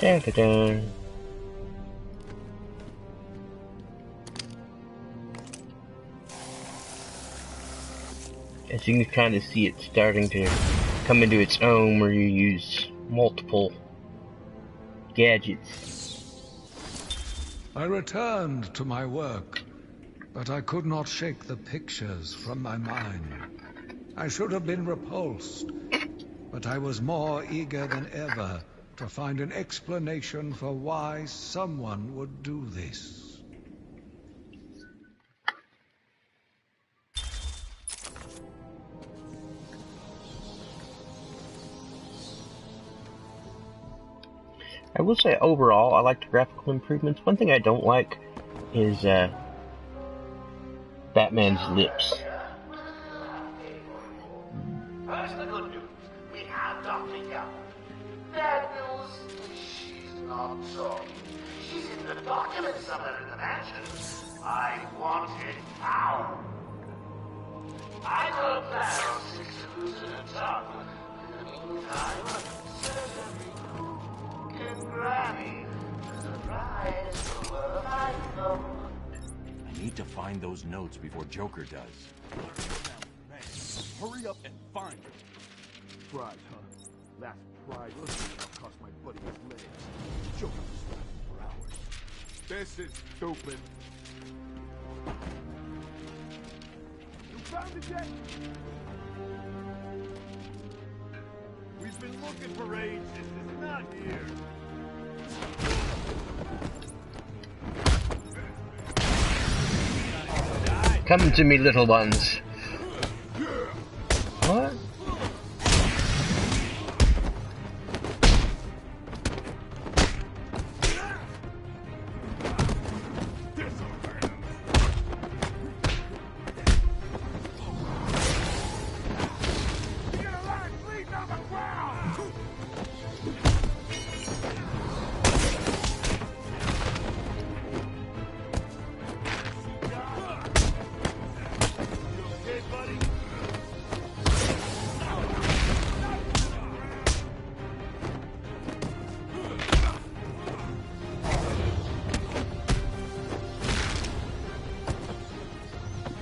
Dun, dun, dun. As you can kind of see it starting to come into its own where you use multiple gadgets. I returned to my work, but I could not shake the pictures from my mind. I should have been repulsed, but I was more eager than ever to find an explanation for why someone would do this. I will say overall, I like the graphical improvements. One thing I don't like is Batman's lips. First, the good news. We have Dr. Young. Bad news, she's not so. She's in the documents somewhere in the mansion. I want it found. I got a plan on 6 Solution and Top. In the meantime, search every nook and cranny. There's a prize for a item. I need to find those notes before Joker does. Hurry up and find it. Prize, huh? Last prize cost my buddy his legs. Joker was fighting for hours. This is stupid. You found it yet? We've been looking for ages. It's not here. Come to me, little ones. What?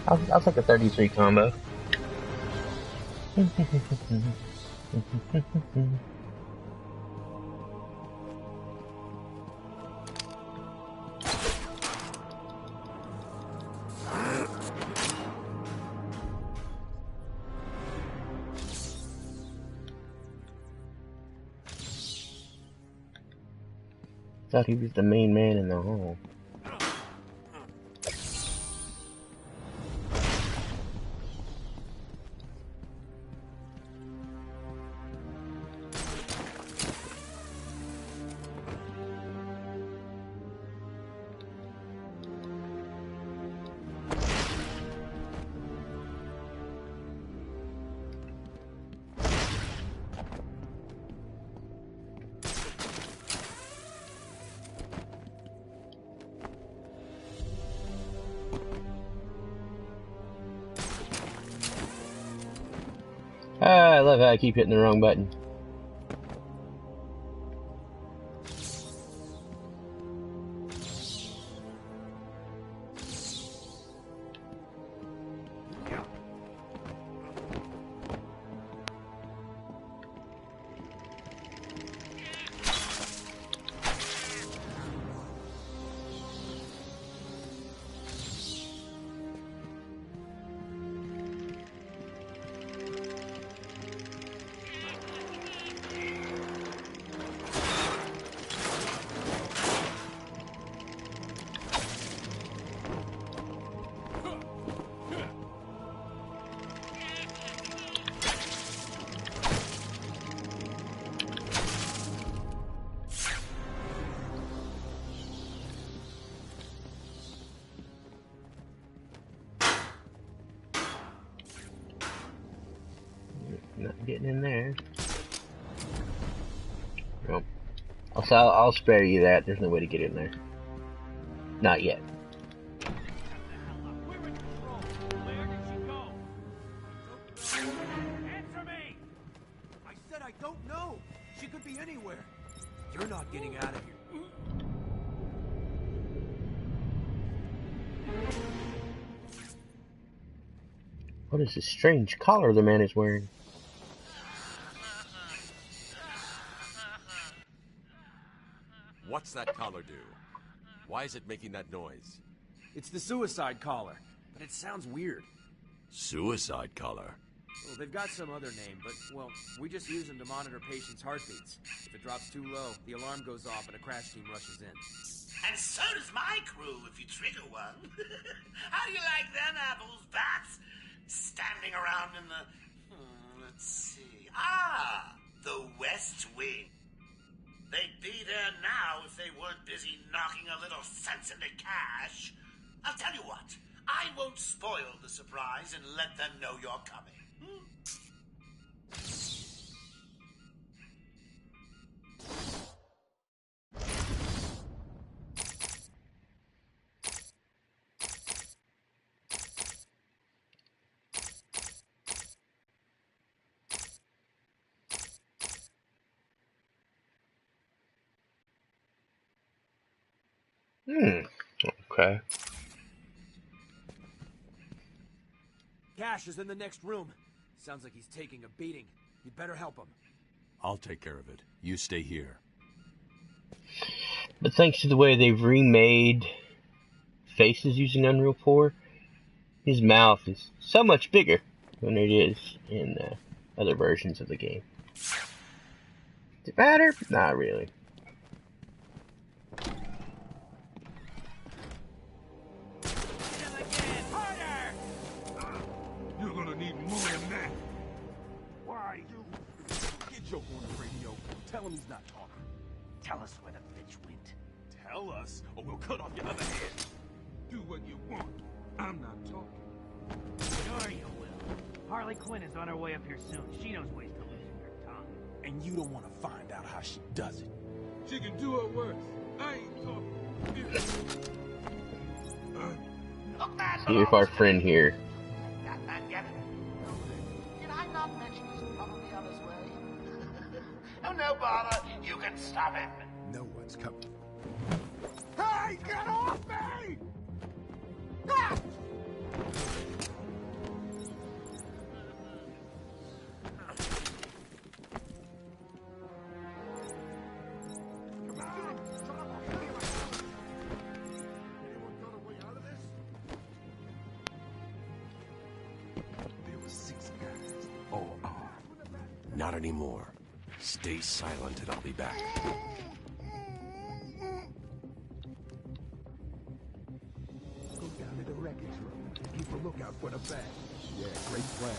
I'll take a 33 combo. Thought he was the main man in the hall. I love how I keep hitting the wrong button. Not getting in there. Nope. I'll spare you that. There's no way to get in there. Not yet. Answer me! I said I don't know. She could be anywhere. You're not getting out of here. What is this strange collar the man is wearing? What's that collar do? Why is it making that noise? It's the suicide collar, but it sounds weird. Suicide collar? Well, they've got some other name, but, well, we just use them to monitor patients' heartbeats. If it drops too low, the alarm goes off and a crash team rushes in. And so does my crew if you trigger one. How do you like them apples, bats? Standing around in the... let's see... the West Wing. They'd be there now if they weren't busy knocking a little sense into cash. I'll tell you what. I won't spoil the surprise and let them know you're coming. Okay. Cash is in the next room. Sounds like he's taking a beating. You'd better help him. I'll take care of it. You stay here. But thanks to the way they've remade faces using Unreal 4, his mouth is so much bigger than it is in other versions of the game. Does it matter? Not really. You're gonna need more than that. Why, you... Get Joker on the radio. Tell him he's not talking. Tell us where the bitch went. Tell us, or we'll cut off your other head. Do what you want. I'm not talking. Sure you will. Harley Quinn is on her way up here soon. She knows ways to loosen her tongue. And you don't want to find out how she does it. She can do her worst. I ain't talking. See if our friend here. Got that yet? Did I not mention he's probably on his way? Oh, no bother. You can stop him. No one's coming. Hey, get off me! Ah! Not anymore. Stay silent and I'll be back. Go down to the wreckage room. Keep a lookout for the bag. Yeah, great plan.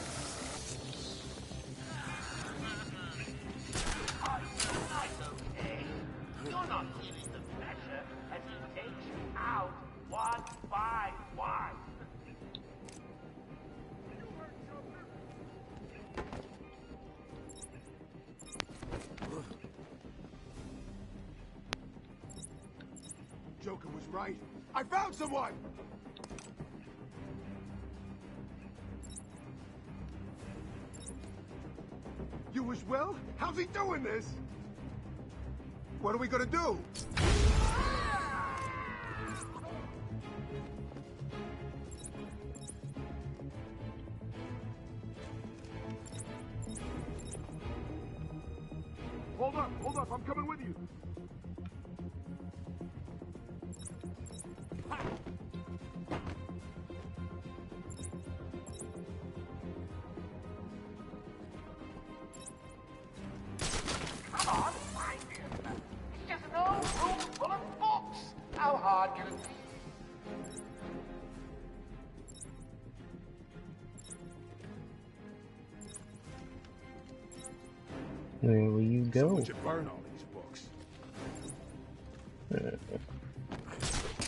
Okay. You're not feeling the pressure as he takes you out one by one. Joker was right. I found someone! You as well? How's he doing this? What are we gonna do? Hold up, I'm coming with you. Come on, find him. It's just an old room full of books. How hard can it be? Where will you go? Someone should burn all these books.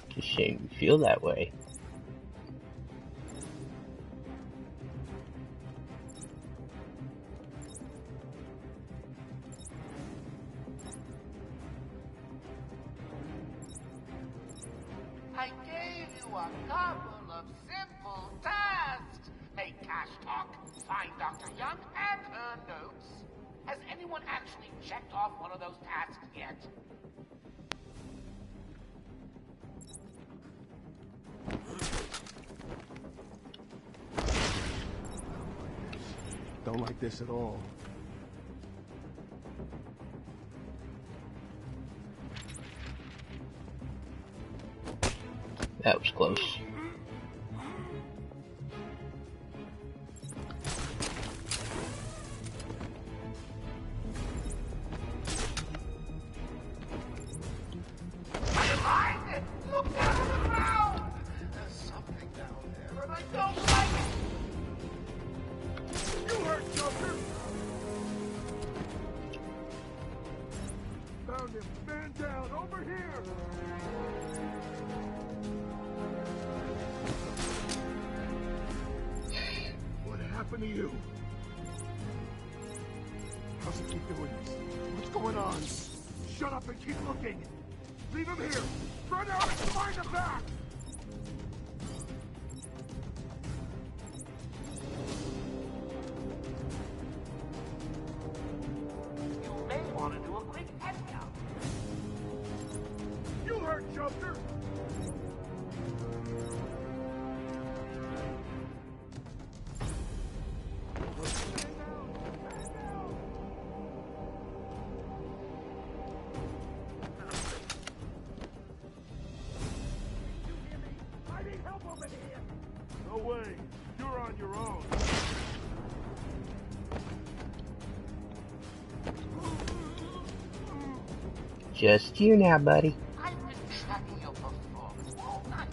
It's a shame you feel that way. I gave you a couple of simple tasks. Make cash talk, find Dr. Young and her notes. Has anyone actually checked off one of those tasks yet? Don't like this at all. That was close. Look down on the ground! There's something down there, and I don't like it! You heard Joker! Found him. Man down, over here! What happened to you? How's he keep doing this? What's going on? Shut up and keep looking! Leave him here! Run out and find him back! You may want to do a quick head count. You heard Joker! No way. You're on your own. Just you now, buddy. I've been tracking your performance all night.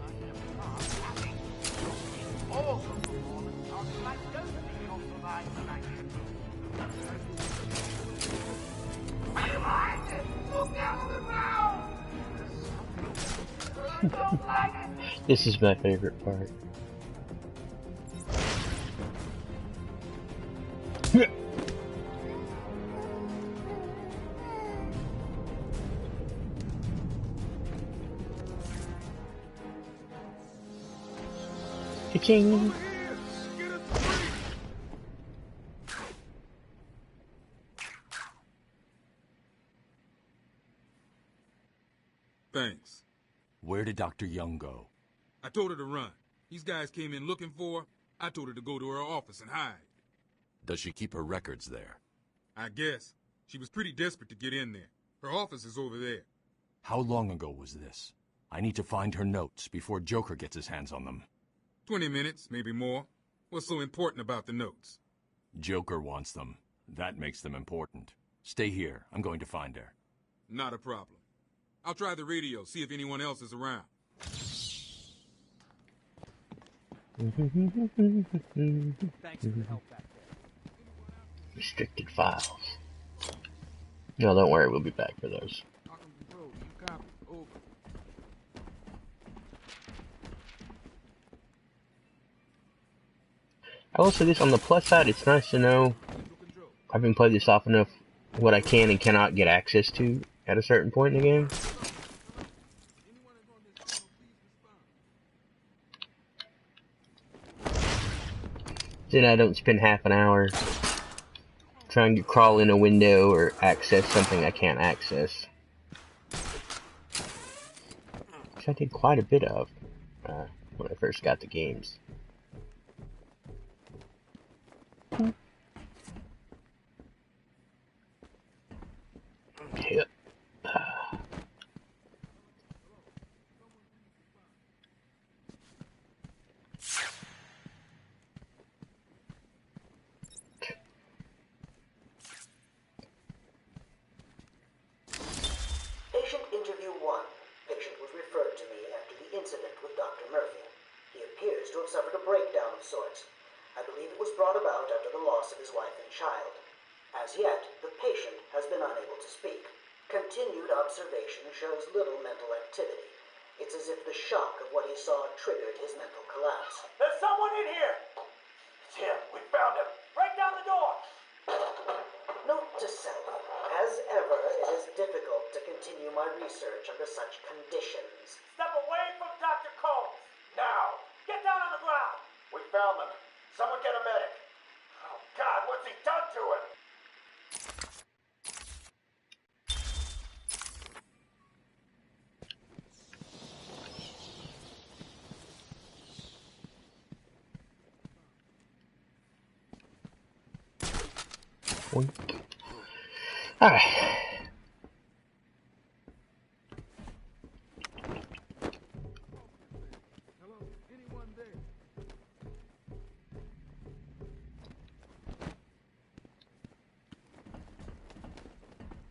I am not happy. All the performance on like those people survive tonight. Look down on the ground! I don't like it. This is my favorite part. Ka-ching! Thanks. Where did Dr. Young go? I told her to run. These guys came in looking for her. I told her to go to her office and hide. Does she keep her records there? I guess. She was pretty desperate to get in there. Her office is over there. How long ago was this? I need to find her notes before Joker gets his hands on them. 20 minutes, maybe more. What's so important about the notes? Joker wants them. That makes them important. Stay here. I'm going to find her. Not a problem. I'll try the radio, see if anyone else is around. Thanks for the help back there. Restricted files. No, don't worry, we'll be back for those. Arkham Control, you copy. Over. I will say this, on the plus side, it's nice to know I've been playing this off enough what I can and cannot get access to at a certain point in the game. Then I don't spend half an hour trying to crawl in a window or access something I can't access. Which I did quite a bit of when I first got the games. Yep. Patient interview 1. Patient was referred to me after the incident with Dr. Murphy. He appears to have suffered a breakdown of sorts. I believe it was brought about after the loss of his wife and child. As yet, the patient has been unable to speak. Continued observation shows little mental activity. It's as if the shock of what he saw triggered his mental collapse. There's someone in here! It's him. We found him. Break down the door! Note to self. As ever, it is difficult to continue my research under such conditions. Step away from Dr. Combs! Now! Get down on the ground! We found them. Someone get a medic. Oh, God, what's he done to him? Alright.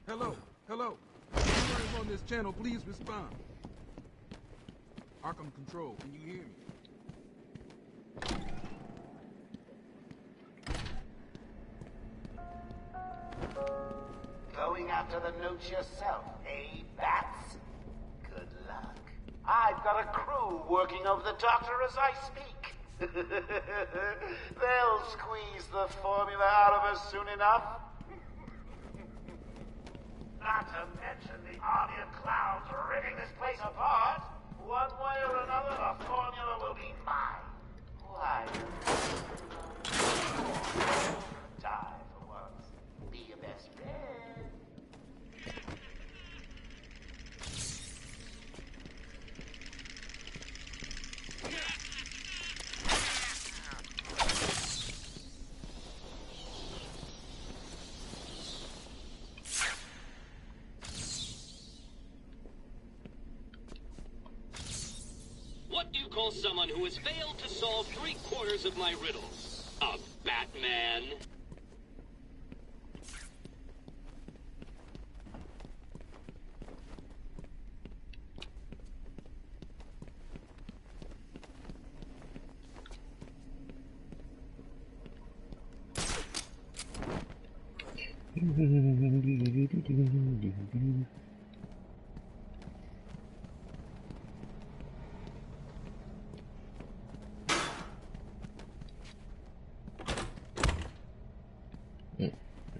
Hello, hello. Anyone on this channel, please respond. Arkham Control, can you hear me? Going after the notes yourself, eh, Bats? Good luck. I've got a crew working over the doctor as I speak. They'll squeeze the formula out of us soon enough. Not to mention the army of clowns ripping this place apart. One way or another, the formula will be mine. Why? Die for once. Be your best friend. What do you call someone who has failed to solve 3/4 of my riddles? A Batman?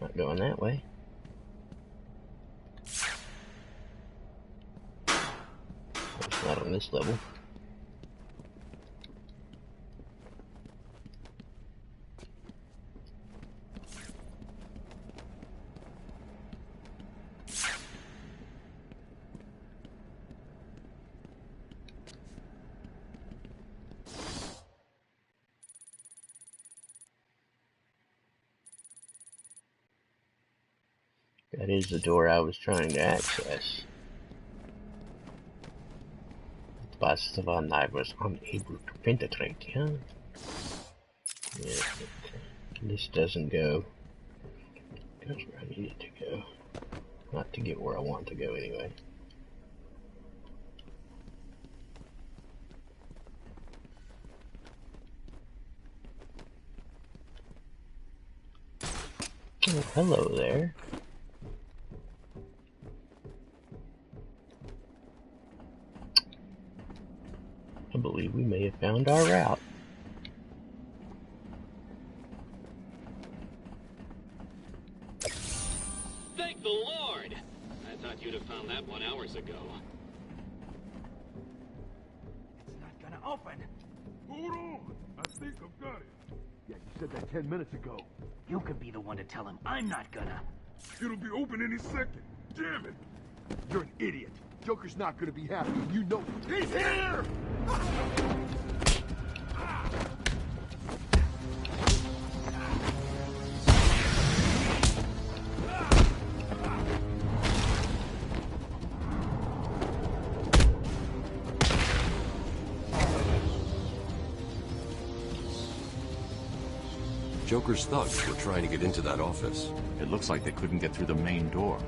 Not going that way. It's not on this level. That is the door I was trying to access. But I was unable to penetrate, huh? Yeah, this doesn't go That's where I needed to go. Not to get where I want to go anyway. Oh, hello there. I believe we may have found our route. Thank the Lord! I thought you'd have found that 1 hour ago. It's not gonna open. Hold on! I think I've got it. Yeah, you said that 10 minutes ago. You could be the one to tell him I'm not gonna. It'll be open any second. Damn it! You're an idiot. Joker's not gonna be happy, and you know he's here! Joker's thugs were trying to get into that office. It looks like they couldn't get through the main door.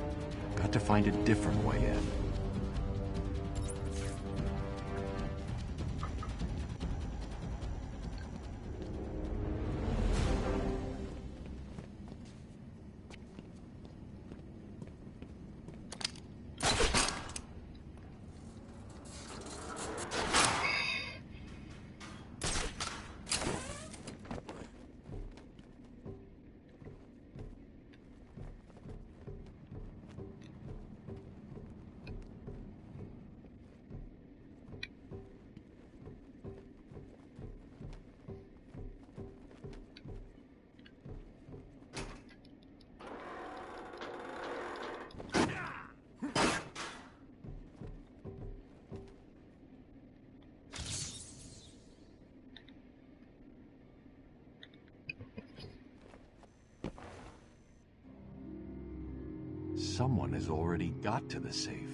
Got to find a different way in. Someone has already got to the safe.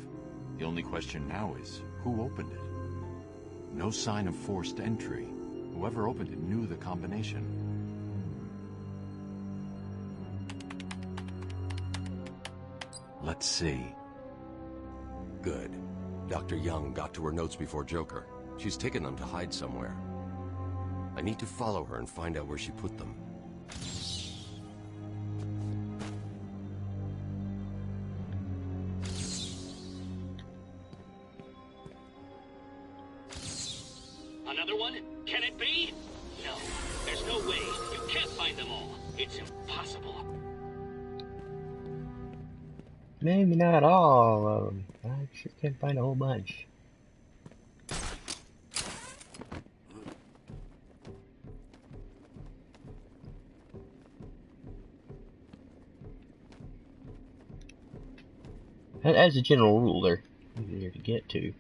The only question now is, who opened it? No sign of forced entry. Whoever opened it knew the combination. Let's see. Good. Dr. Young got to her notes before Joker. She's taken them to hide somewhere. I need to follow her and find out where she put them. Another one? Can it be? No, there's no way. You can't find them all. It's impossible. Maybe not all of them. I sure can't find a whole bunch. As a general rule, they're easier to get to.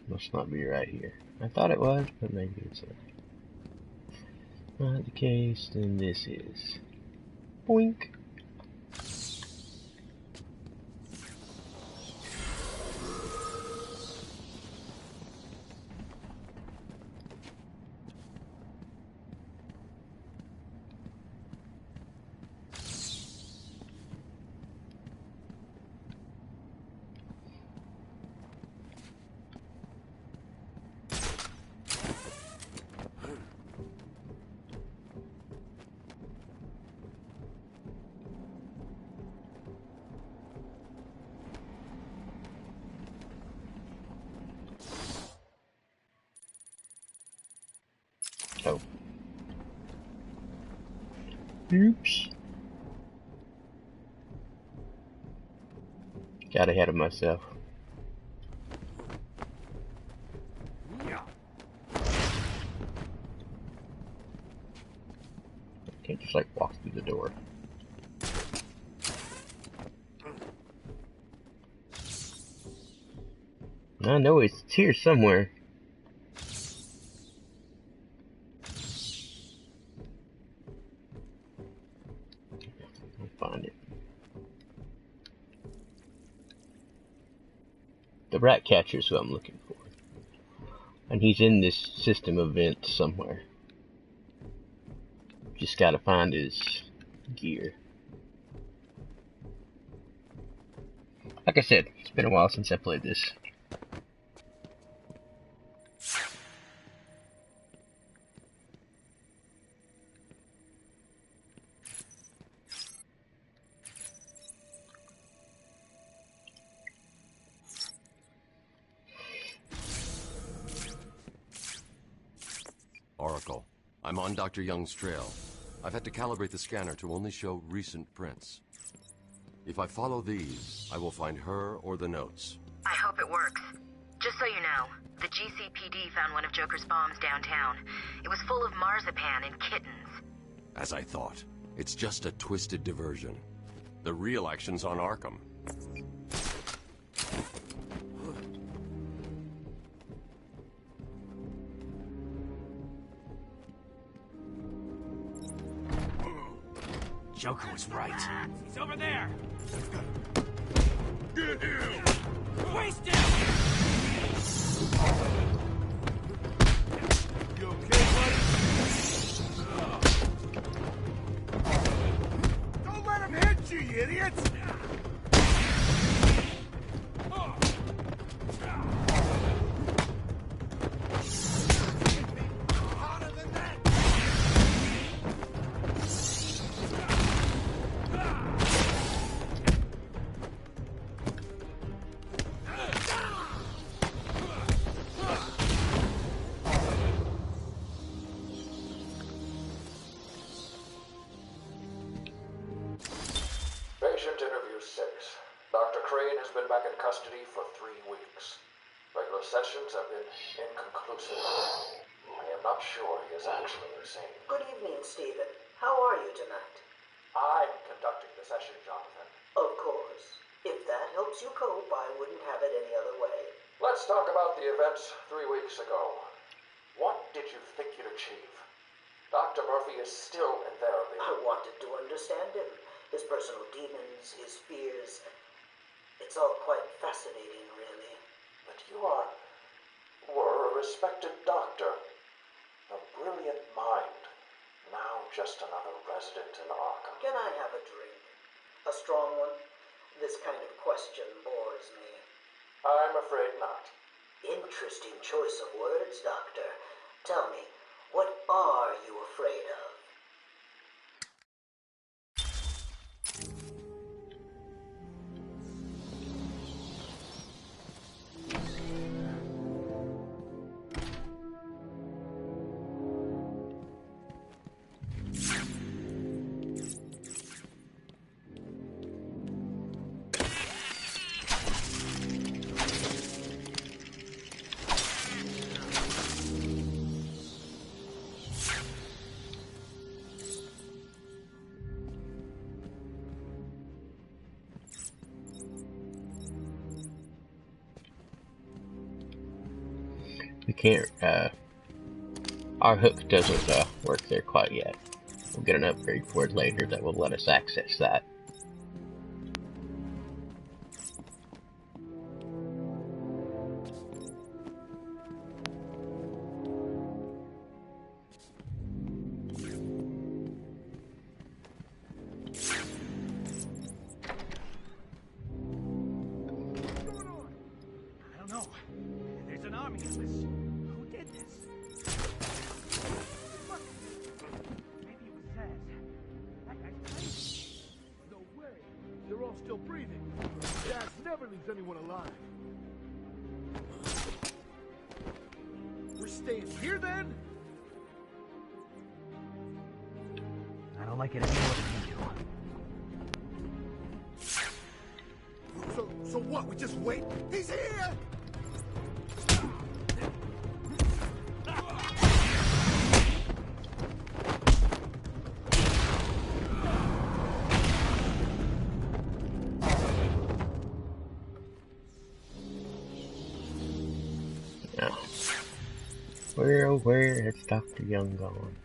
Must not be right here. I thought it was, but maybe it's not the case. Then this is. Boink. Oh. Oops. Got ahead of myself. I know it's here somewhere. I'll find it. The rat catcher is who I'm looking for. And he's in this system of vents somewhere. Just gotta find his gear. Like I said, it's been a while since I played this. Oracle, I'm on Dr. Young's trail. I've had to calibrate the scanner to only show recent prints. If I follow these, I will find her or the notes. I hope it works. Just so you know, the GCPD found one of Joker's bombs downtown. It was full of marzipan and kittens. As I thought, it's just a twisted diversion. The real action's on Arkham. Joker was right. He's over there! Get him! Waste him! You okay, buddy? Don't let him hit you, you idiots! Patient interview 6. Dr. Crane has been back in custody for 3 weeks. Regular sessions have been inconclusive. I am not sure he is actually insane. Good evening, Stephen. How are you tonight? I'm conducting the session, Jonathan. Of course. If that helps you cope, I wouldn't have it any other way. Let's talk about the events 3 weeks ago. What did you think you'd achieve? Dr. Murphy is still in therapy. I wanted to understand him. His personal demons, his fears. It's all quite fascinating, really. But you were a respected doctor. A brilliant mind. Now just another resident in Arkham. Can I have a drink? A strong one? This kind of question bores me. I'm afraid not. Interesting choice of words, Doctor. Tell me, what are you afraid of? We can't, our hook doesn't work there quite yet. We'll get an upgrade for it later that will let us access that. I don't know. There's an army of us. Who did this? What? Maybe it was Zaz. That guy's crazy. No way. They're all still breathing. Dad never leaves anyone alive. We're staying here then? I don't like it any more than you do. So what? We just wait? He's here! Where, oh where has Dr. Young gone?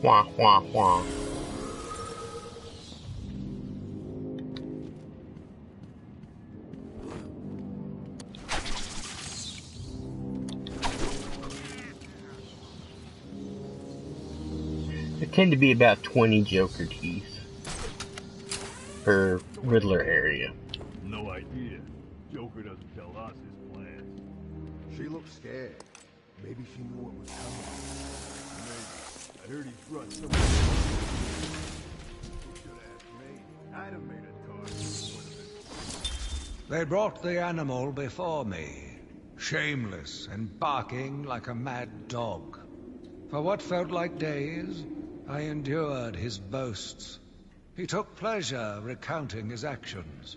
Wah, wah, wah. There tend to be about 20 Joker teeth per Riddler area. No idea. Joker doesn't tell us his plans. She looked scared. Maybe she knew what was coming. Maybe. I heard he's brought someone. Should ask me. I'd have made a target. They brought the animal before me, shameless and barking like a mad dog. For what felt like days, I endured his boasts. He took pleasure recounting his actions,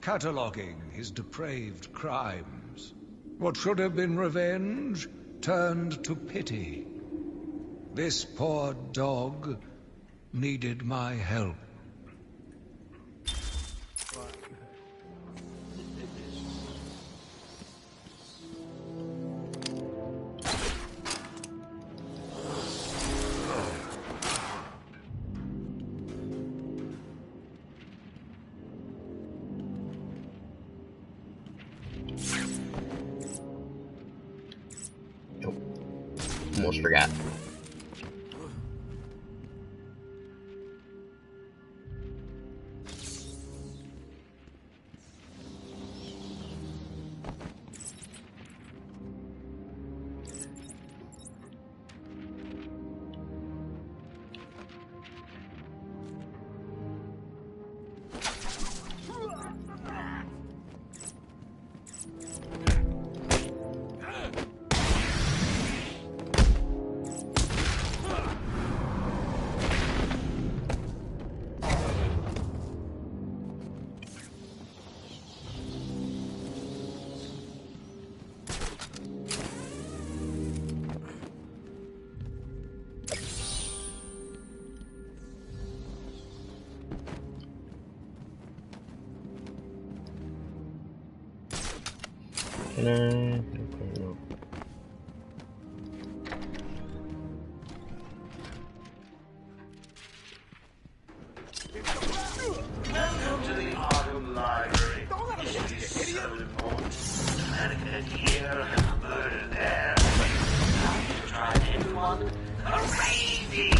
cataloguing his depraved crimes. What should have been revenge turned to pity. This poor dog needed my help. Almost forgot. Can I? Okay, no. Welcome to the Arkham Library. History is so important. Mannequin here, murder there. Have you tried anyone? Crazy!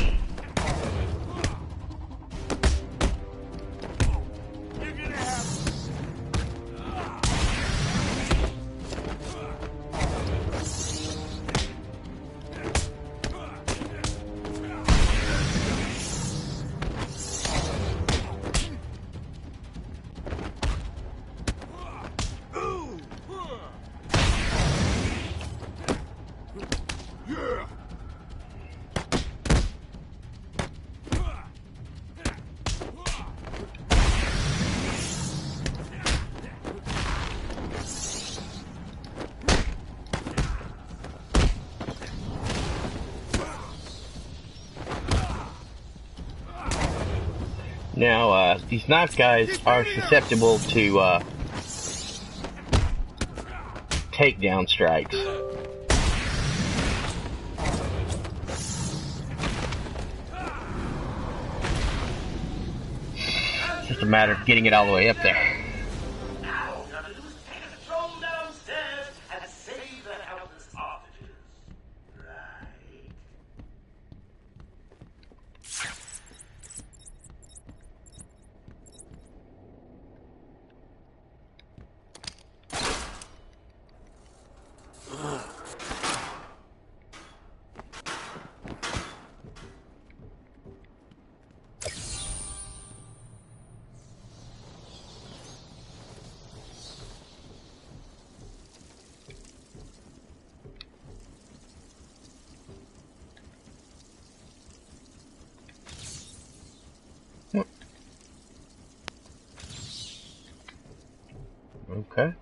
Now, these knife guys are susceptible to takedown strikes. It's just a matter of getting it all the way up there. Now, gotta do is take control downstairs and save the helpless hostages. Right. Okay.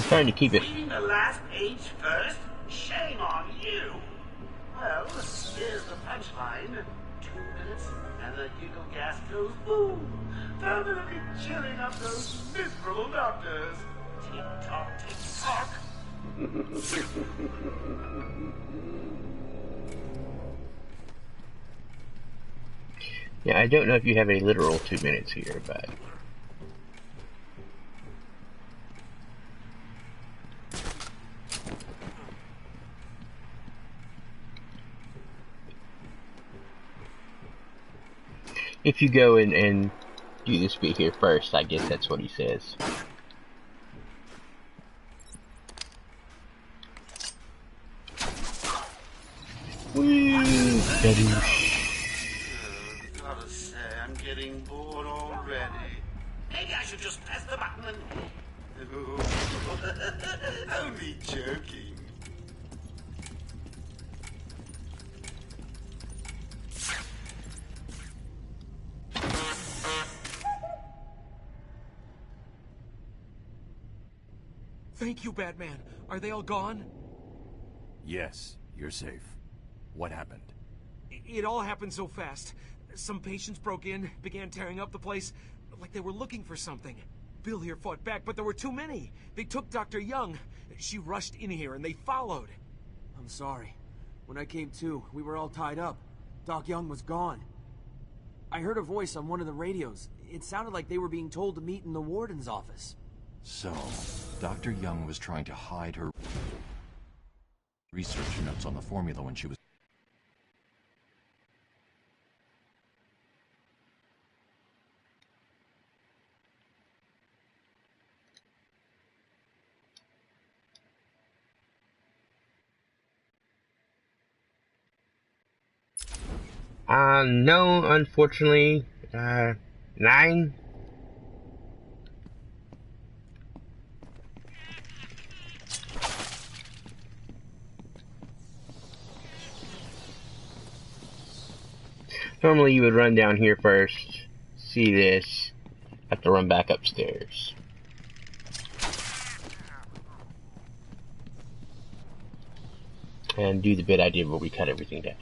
Trying to keep it. Reading the last page first? Shame on you! Well, here's the punchline. 2 minutes, and the giggle gas goes boom! Permanently chilling up those miserable doctors! Tick-tock, tick-tock! Yeah, I don't know if you have a literal 2 minutes here, but... if you go and do this bit here first, I guess that's what he says. Gotta say, I'm getting bored already. Maybe I should just press the button and... Only joking. Thank you, Batman. Are they all gone? Yes, you're safe. What happened? It all happened so fast. Some patients broke in, began tearing up the place, like they were looking for something. Bill here fought back, but there were too many. They took Dr. Young. She rushed in here, and they followed. I'm sorry. When I came to, we were all tied up. Doc Young was gone. I heard a voice on one of the radios. It sounded like they were being told to meet in the warden's office. So, Dr. Young was trying to hide her research notes on the formula when she was... No, unfortunately. 9? Normally you would run down here first, see this, have to run back upstairs. And do the bit I did where we cut everything down.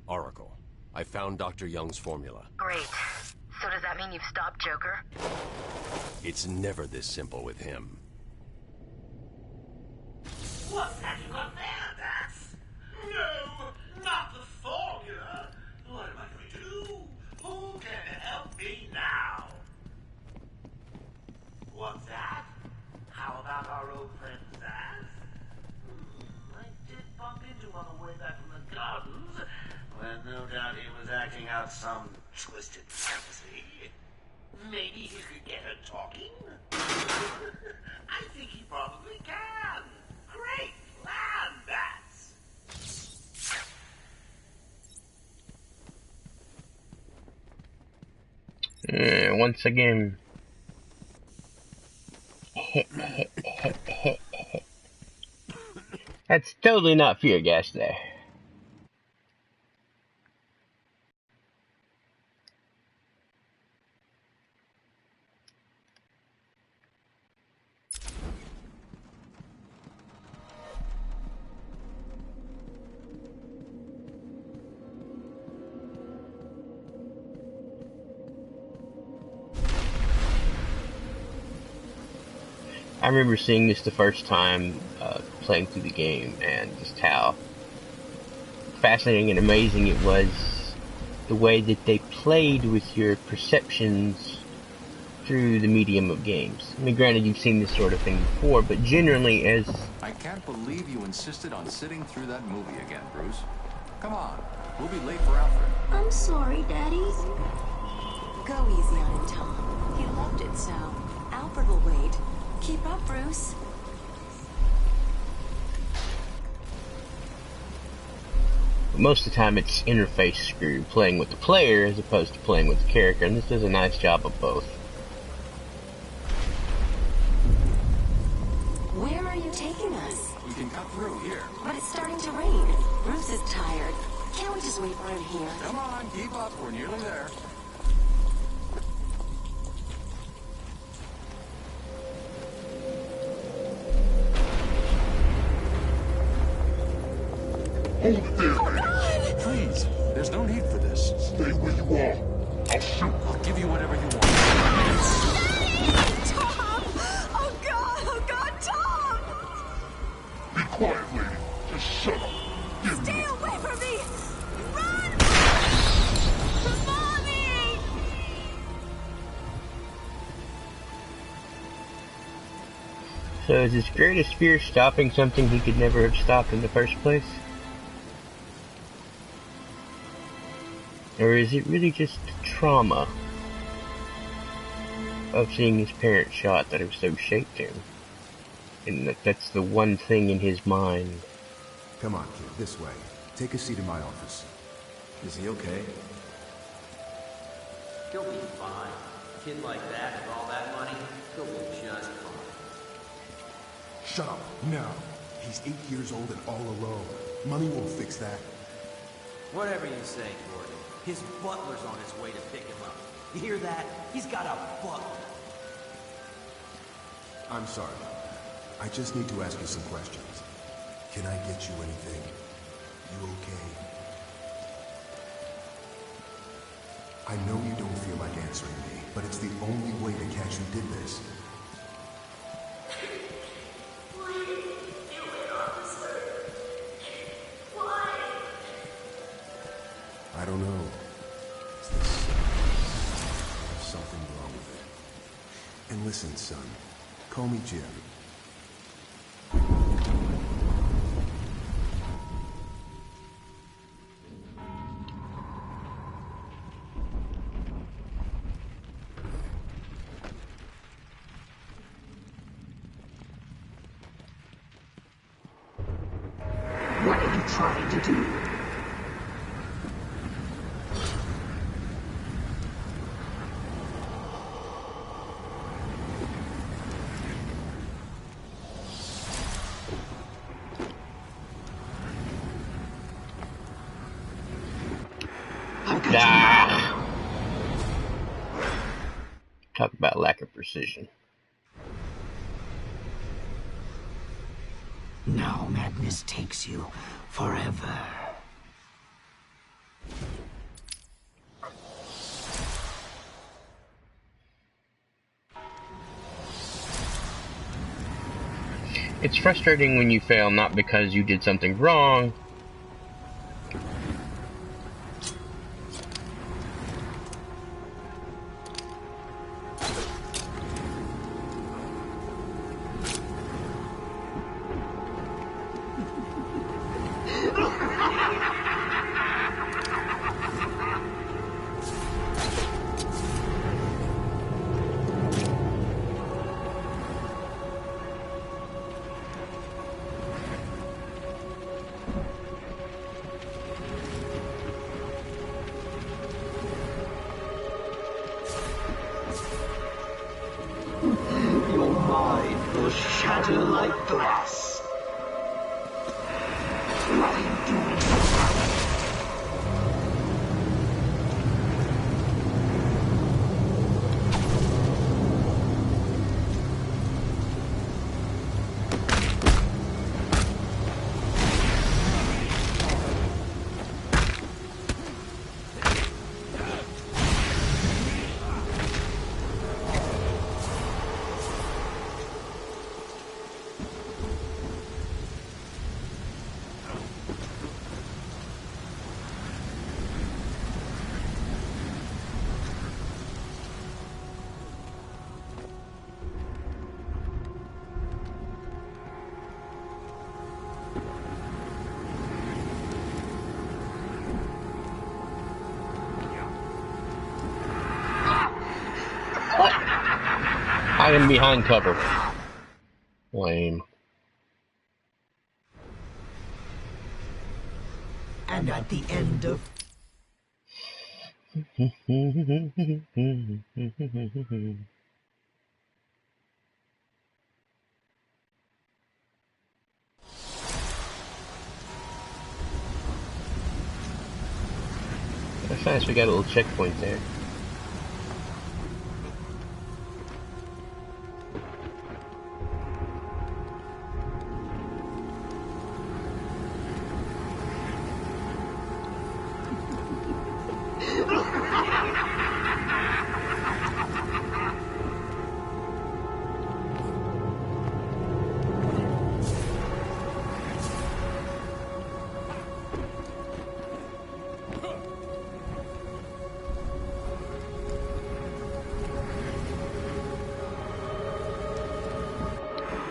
Oracle, I found Dr. Young's formula. Great. So does that mean you've stopped Joker? It's never this simple with him. What's that you got there, Bats? No, not the formula. What am I going to do? Who can help me now? What's that? How about our old friend Zaz? I did bump into him on the way back from the gardens, when no doubt he was acting out some twisted fantasy. Maybe he could get her talking? I think he probably can. Great plan, Bats! Once again. That's totally not fear gas there. I remember seeing this the first time playing through the game, and just how fascinating and amazing it was the way that they played with your perceptions through the medium of games. I mean, granted, you've seen this sort of thing before, but generally as... I can't believe you insisted on sitting through that movie again, Bruce. Come on, we'll be late for Alfred. I'm sorry, Daddy. Go easy on him, Tom. He loved it so. Alfred will wait. Keep up, Bruce. Most of the time it's interface screw, playing with the player as opposed to playing with the character, and this does a nice job of both. Where are you taking us? We can cut through here. But it's starting to rain. Bruce is tired. Can't we just wait for him here? Come on, keep up. We're nearly there. Hold it there, Please, there's no need for this. Stay where you are. I'll shoot. I'll give you whatever you want. Tom! Oh God, Tom! Be quiet, lady. Just shut up. Give Stay me. away from me! Run! Mommy! So is his greatest fear stopping something he could never have stopped in the first place? Or is it really just trauma of seeing his parents shot that have so shaped him? And that's the one thing in his mind. Come on, kid, this way. Take a seat in my office. Is he okay? He'll be fine. A kid like that with all that money, he'll be just fine. Shut up, now. He's 8 years old and all alone. Money won't fix that. Whatever you say, Gordon. His butler's on his way to pick him up. You hear that? He's got a butler. I'm sorry. I just need to ask you some questions. Can I get you anything? You okay? I know you don't feel like answering me, but it's the only way to catch who did this. Why did you do it, officer? Why? I don't know. It's this. There's something wrong with it. And listen, son. Call me Jim. What are you trying to do? Talk about lack of precision. Now madness takes you forever. It's frustrating when you fail not because you did something wrong, Your mind will shatter like glass. What are you doing? Hiding behind cover. Lame. And at the end of... That's nice, we got a little checkpoint there.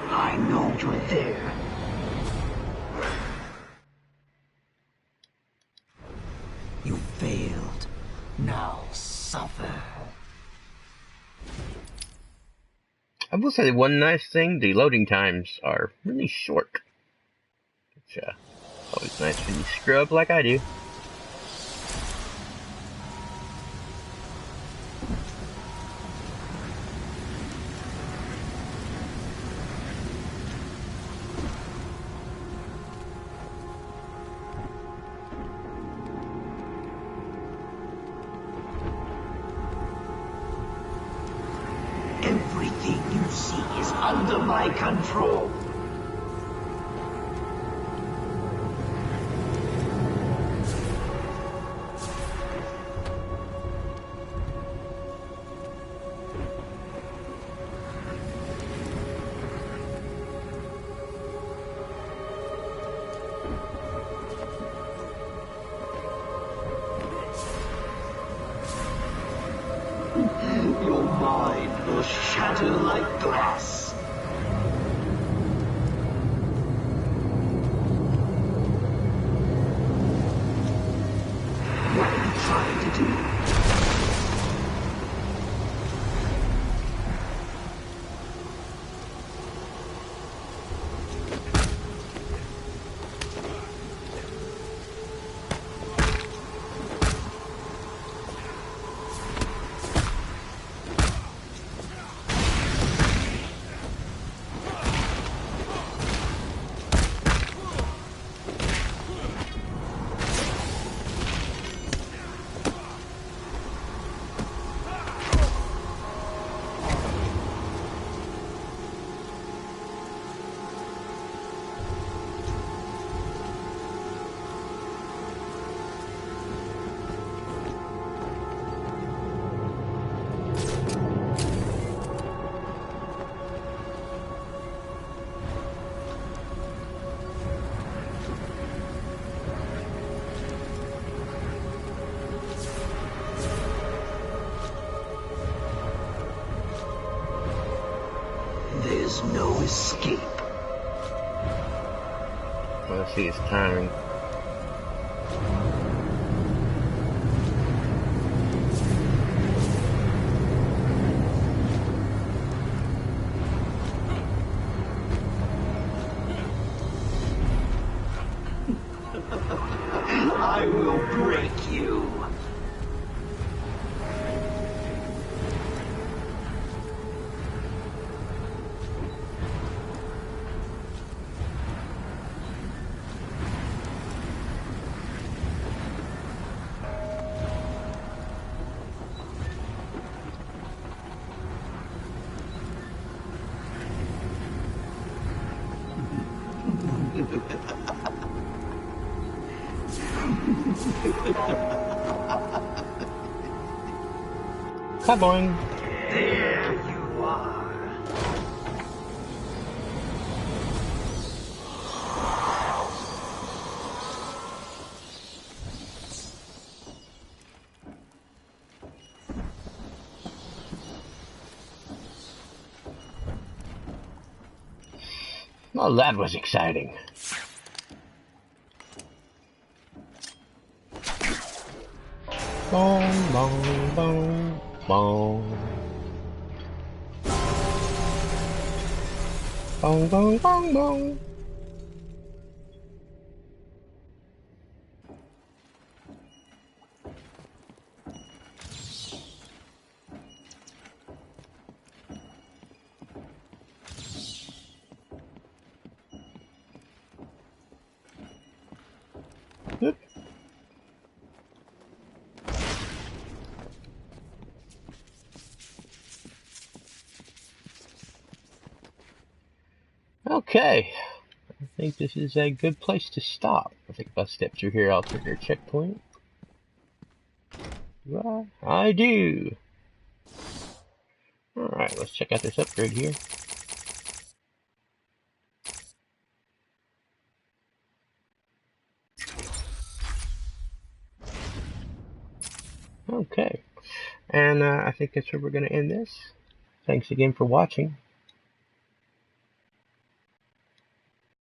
I know you're there. You failed. Now suffer. I will say one nice thing, the loading times are really short. Which, always nice when you scrub like I do. Everything you see is under my control. Your mind will shatter like glass. What are you trying to do? There's no escape. Let's see his timing. I will break you. Hi, boing. There you are. Well, that was exciting. Bong, bong, bong, bong. Bong, bong, bong, bong. Oop. Okay, I think this is a good place to stop. I think if I step through here, I'll trigger a checkpoint. Right, I do. Alright, let's check out this upgrade here. Okay, and I think that's where we're going to end this. Thanks again for watching.